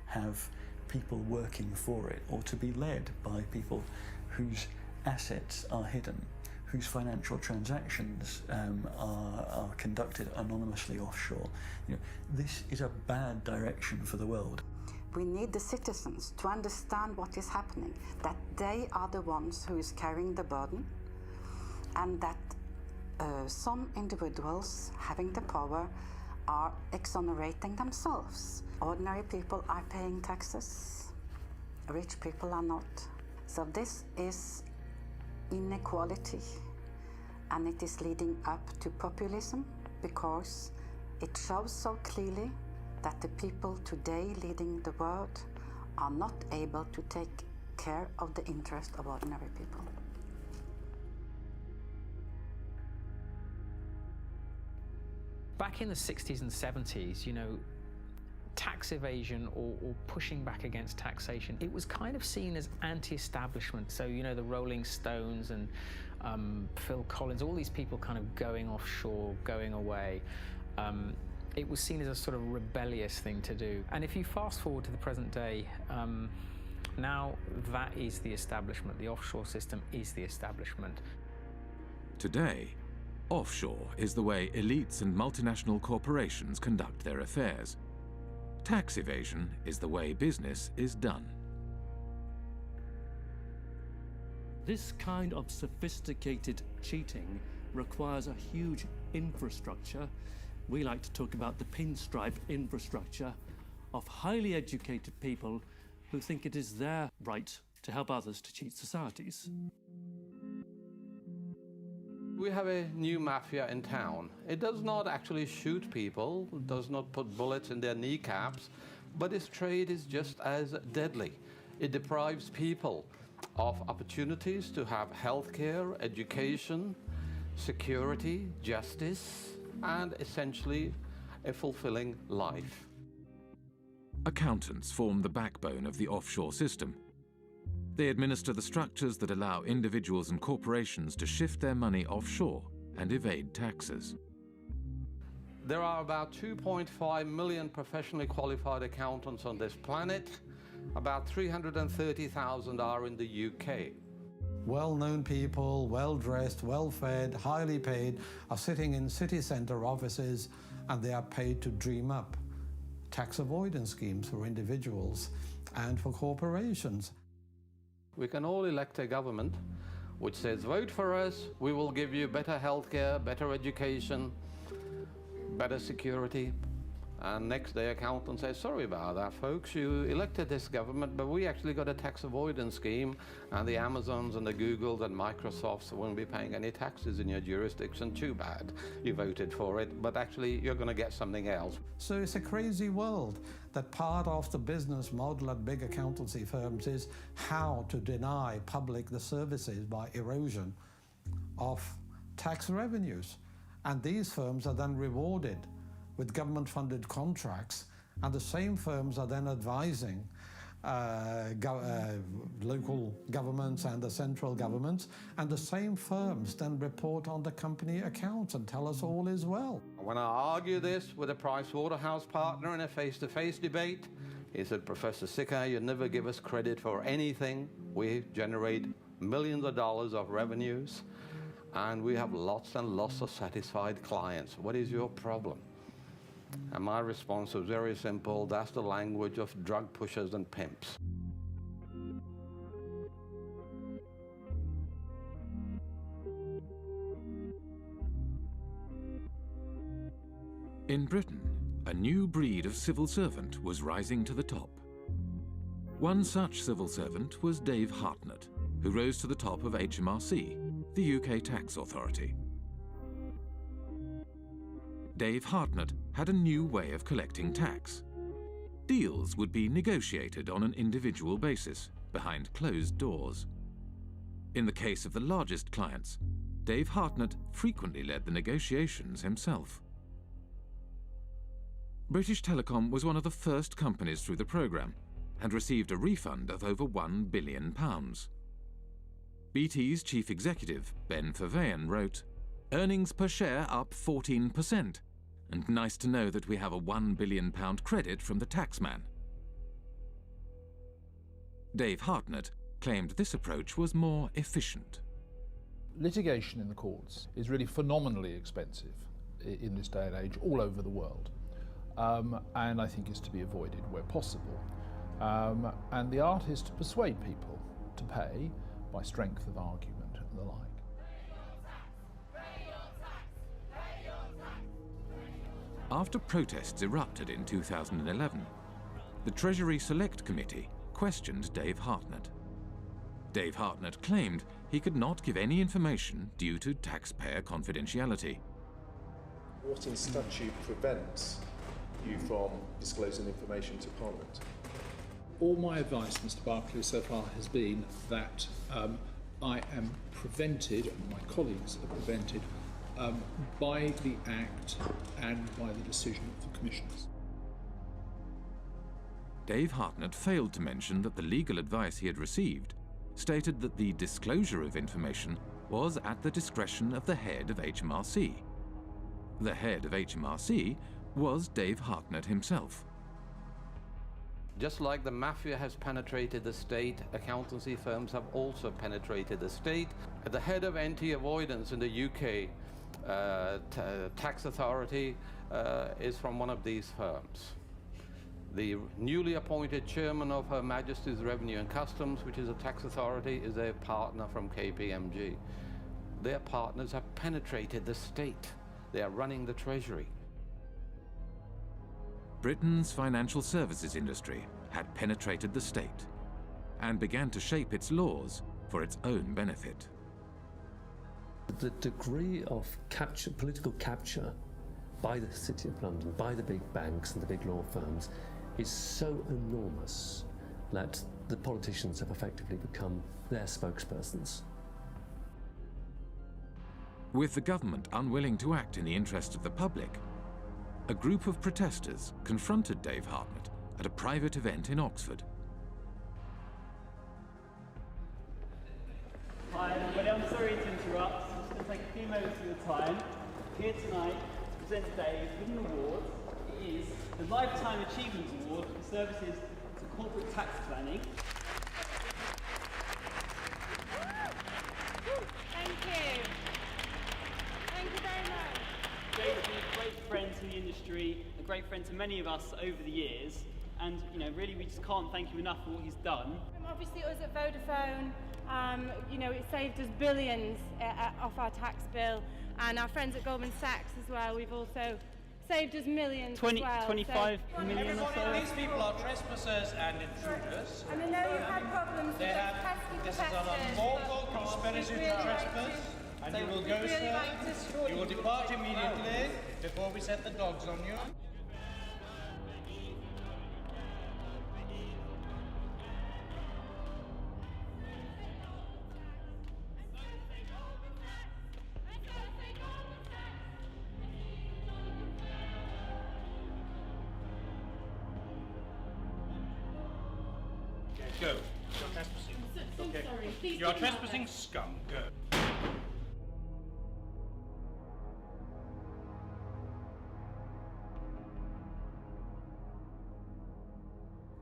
have people working for it, or to be led by people whose assets are hidden, whose financial transactions are conducted anonymously offshore? You know, this is a bad direction for the world. We need the citizens to understand what is happening, that they are the ones who is carrying the burden, and that some individuals having the power are exonerating themselves. Ordinary people are paying taxes, rich people are not. So this is inequality, and it is leading up to populism because it shows so clearly that the people today leading the world are not able to take care of the interest of ordinary people. Back in the 60s and 70s, you know, tax evasion or pushing back against taxation, it was kind of seen as anti-establishment. So, you know, the Rolling Stones and Phil Collins, all these people kind of going offshore, going away. It was seen as a sort of rebellious thing to do. And if you fast forward to the present day, now that is the establishment. The offshore system is the establishment. Today, offshore is the way elites and multinational corporations conduct their affairs. Tax evasion is the way business is done. This kind of sophisticated cheating requires a huge infrastructure. We like to talk about the pinstripe infrastructure of highly educated people who think it is their right to help others to cheat societies. We have a new mafia in town. It does not actually shoot people, does not put bullets in their kneecaps, but its trade is just as deadly. It deprives people of opportunities to have healthcare, education, security, justice, and essentially a fulfilling life. Accountants form the backbone of the offshore system. They administer the structures that allow individuals and corporations to shift their money offshore and evade taxes. There are about 2.5 million professionally qualified accountants on this planet. About 330,000 are in the UK. Well-known people, well-dressed, well-fed, highly paid, are sitting in city centre offices, and they are paid to dream up tax avoidance schemes for individuals and for corporations. We can all elect a government which says, vote for us, we will give you better healthcare, better education, better security. And next day accountants say, sorry about that, folks, you elected this government, but we actually got a tax avoidance scheme, and the Amazons and the Googles and Microsofts won't be paying any taxes in your jurisdiction. Too bad. You voted for it, but actually you're going to get something else. So it's a crazy world that part of the business model at big accountancy firms is how to deny public the services by erosion of tax revenues. And these firms are then rewarded with government-funded contracts, and the same firms are then advising local governments and the central governments, and the same firms then report on the company accounts and tell us all is well. When I argue this with a Pricewaterhouse partner in a face-to-face debate, he said, Professor Sicker, you never give us credit for anything. We generate millions of dollars of revenues, and we have lots and lots of satisfied clients. What is your problem? And my response was very simple. That's the language of drug pushers and pimps. In Britain, a new breed of civil servant was rising to the top. One such civil servant was Dave Hartnett, who rose to the top of HMRC, the UK tax authority. Dave Hartnett had a new way of collecting tax. Deals would be negotiated on an individual basis, behind closed doors. In the case of the largest clients, Dave Hartnett frequently led the negotiations himself. British Telecom was one of the first companies through the programme and received a refund of over £1 billion. BT's chief executive, Ben Verweyen, wrote, "Earnings per share up 14%, and nice to know that we have a £1 billion credit from the taxman." Dave Hartnett claimed this approach was more efficient. Litigation in the courts is really phenomenally expensive in this day and age all over the world, and I think is to be avoided where possible. And the art is to persuade people to pay by strength of argument and the like. After protests erupted in 2011, the Treasury Select Committee questioned Dave Hartnett. Dave Hartnett claimed he could not give any information due to taxpayer confidentiality. What in statute prevents you from disclosing information to Parliament? All my advice, Mr. Barclay, so far has been that I am prevented, and my colleagues are prevented, by the Act and by the decision of the Commissioners. Dave Hartnett failed to mention that the legal advice he had received stated that the disclosure of information was at the discretion of the head of HMRC. The head of HMRC was Dave Hartnett himself. Just like the mafia has penetrated the state, accountancy firms have also penetrated the state. At the head of anti-avoidance in the UK, tax authority is from one of these firms. The newly appointed chairman of Her Majesty's Revenue and Customs, which is a tax authority, is a partner from KPMG. Their partners have penetrated the state. They are running the Treasury. Britain's financial services industry had penetrated the state and began to shape its laws for its own benefit. The degree of political capture by the City of London, by the big banks and the big law firms, is so enormous that the politicians have effectively become their spokespersons. With the government unwilling to act in the interest of the public, a group of protesters confronted Dave Hartnett at a private event in Oxford. Hi everybody, I'm sorry to interrupt. I'm just going to take a few moments of your time. Here tonight to present today with an award. It is the Lifetime Achievement Award for services to corporate tax planning. Thank you. Thank you very much. Dave's been a great friend to the industry, a great friend to many of us over the years, and really we just can't thank him enough for what he's done. Obviously us at Vodafone, it saved us billions off our tax bill, and our friends at Goldman Sachs as well, we've also saved us millions 25 million or so. These people are trespassers and intruders. And I know you've had problems with This is an unlawful conspiracy to trespass, and you will go, sir. You will depart immediately before we set the dogs on you. Go. You're trespassing. Okay. Sorry. You are trespassing, scum. Go.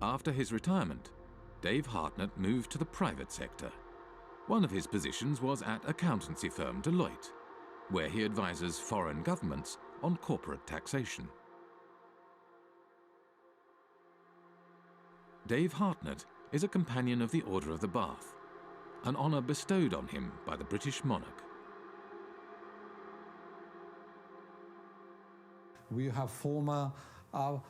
After his retirement, Dave Hartnett moved to the private sector. One of his positions was at accountancy firm Deloitte, where he advises foreign governments on corporate taxation. Dave Hartnett is a companion of the Order of the Bath, an honour bestowed on him by the British monarch. We have former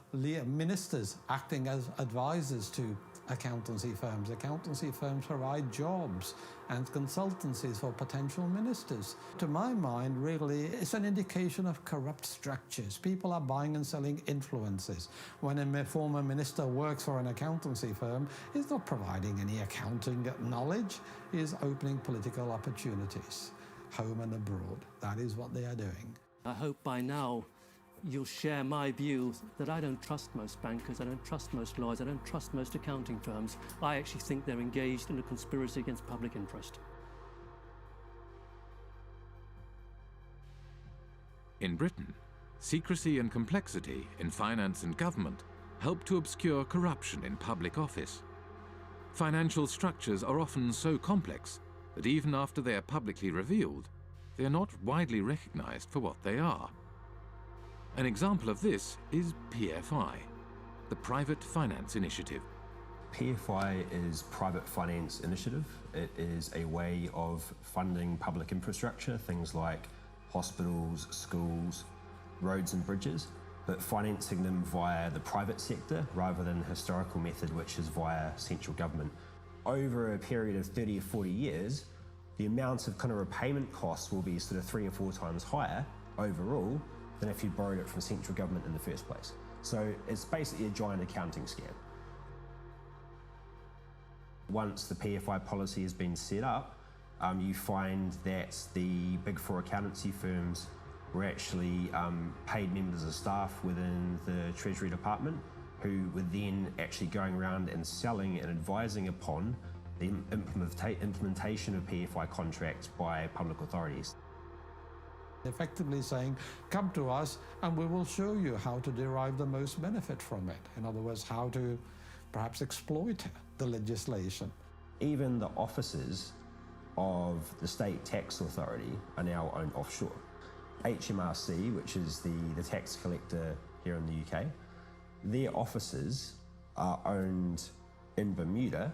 ministers acting as advisors to accountancy firms. Accountancy firms provide jobs and consultancies for potential ministers. To my mind, really, it's an indication of corrupt structures. People are buying and selling influences. When a former minister works for an accountancy firm, he's not providing any accounting knowledge. He's opening political opportunities, home and abroad. That is what they are doing. I hope by now you'll share my view that I don't trust most bankers, I don't trust most lawyers, I don't trust most accounting firms. I actually think they're engaged in a conspiracy against public interest. In Britain, secrecy and complexity in finance and government help to obscure corruption in public office. Financial structures are often so complex that even after they are publicly revealed, they are not widely recognized for what they are. An example of this is PFI, the Private Finance Initiative. PFI is Private Finance Initiative. It is a way of funding public infrastructure, things like hospitals, schools, roads and bridges, but financing them via the private sector rather than the historical method, which is via central government. Over a period of 30 or 40 years, the amount of kind of repayment costs will be sort of 3 or 4 times higher overall than if you borrowed it from central government in the first place. So it's basically a giant accounting scam. Once the PFI policy has been set up, you find that the big 4 accountancy firms were actually paid members of staff within the Treasury Department who were then actually going around and selling and advising upon the implementation of PFI contracts by public authorities. Effectively saying, come to us and we will show you how to derive the most benefit from it. In other words, how to perhaps exploit the legislation. Even the offices of the state tax authority are now owned offshore. HMRC, which is the tax collector here in the UK, their offices are owned in Bermuda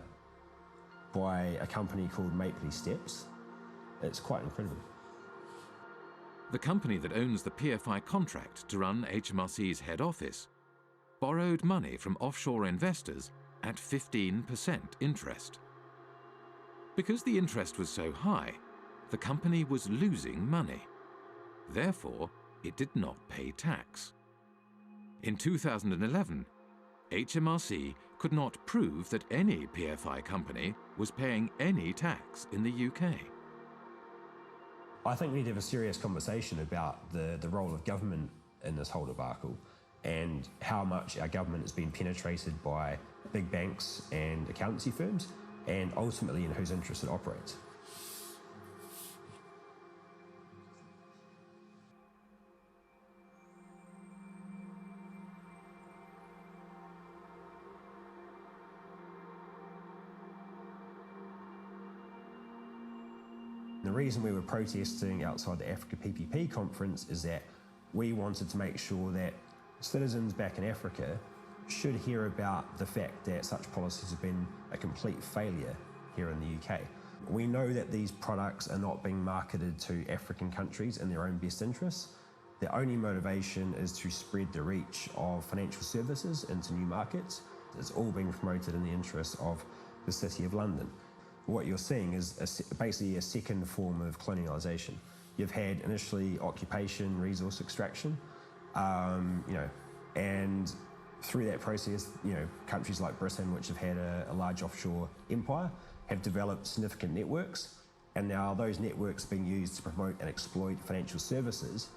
by a company called Mapley Steps. It's quite incredible. The company that owns the PFI contract to run HMRC's head office borrowed money from offshore investors at 15% interest. Because the interest was so high, the company was losing money. Therefore, it did not pay tax. In 2011, HMRC could not prove that any PFI company was paying any tax in the UK. I think we need to have a serious conversation about the role of government in this whole debacle and how much our government has been penetrated by big banks and accountancy firms, and ultimately in whose interest it operates. reason we were protesting outside the Africa PPP conference is that we wanted to make sure that citizens back in Africa should hear about the fact that such policies have been a complete failure here in the UK. We know that these products are not being marketed to African countries in their own best interests. Their only motivation is to spread the reach of financial services into new markets. It's all being promoted in the interest of the City of London. What you're seeing is basically a second form of colonialisation. You've had initially occupation, resource extraction, and through that process, countries like Britain, which have had a large offshore empire, have developed significant networks, and now those networks are being used to promote and exploit financial services.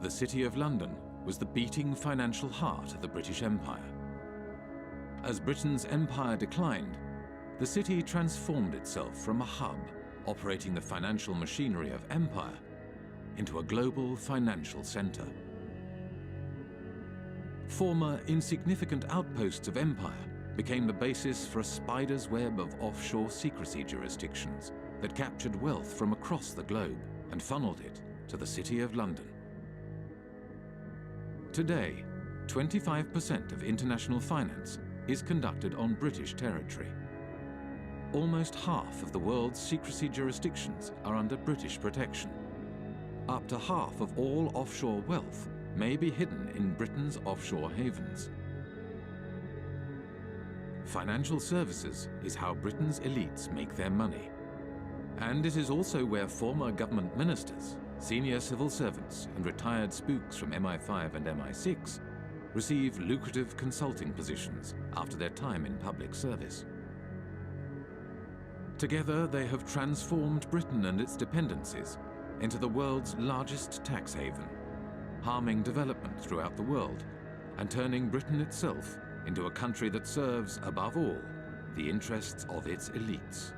The City of London was the beating financial heart of the British Empire. As Britain's empire declined, the city transformed itself from a hub operating the financial machinery of empire into a global financial centre. Former insignificant outposts of empire became the basis for a spider's web of offshore secrecy jurisdictions that captured wealth from across the globe and funneled it to the City of London. Today, 25% of international finance is conducted on British territory. Almost half of the world's secrecy jurisdictions are under British protection. Up to half of all offshore wealth may be hidden in Britain's offshore havens. Financial services is how Britain's elites make their money. And it is also where former government ministers, senior civil servants, and retired spooks from MI5 and MI6 receive lucrative consulting positions after their time in public service. Together, they have transformed Britain and its dependencies into the world's largest tax haven, harming development throughout the world and turning Britain itself into a country that serves, above all, the interests of its elites.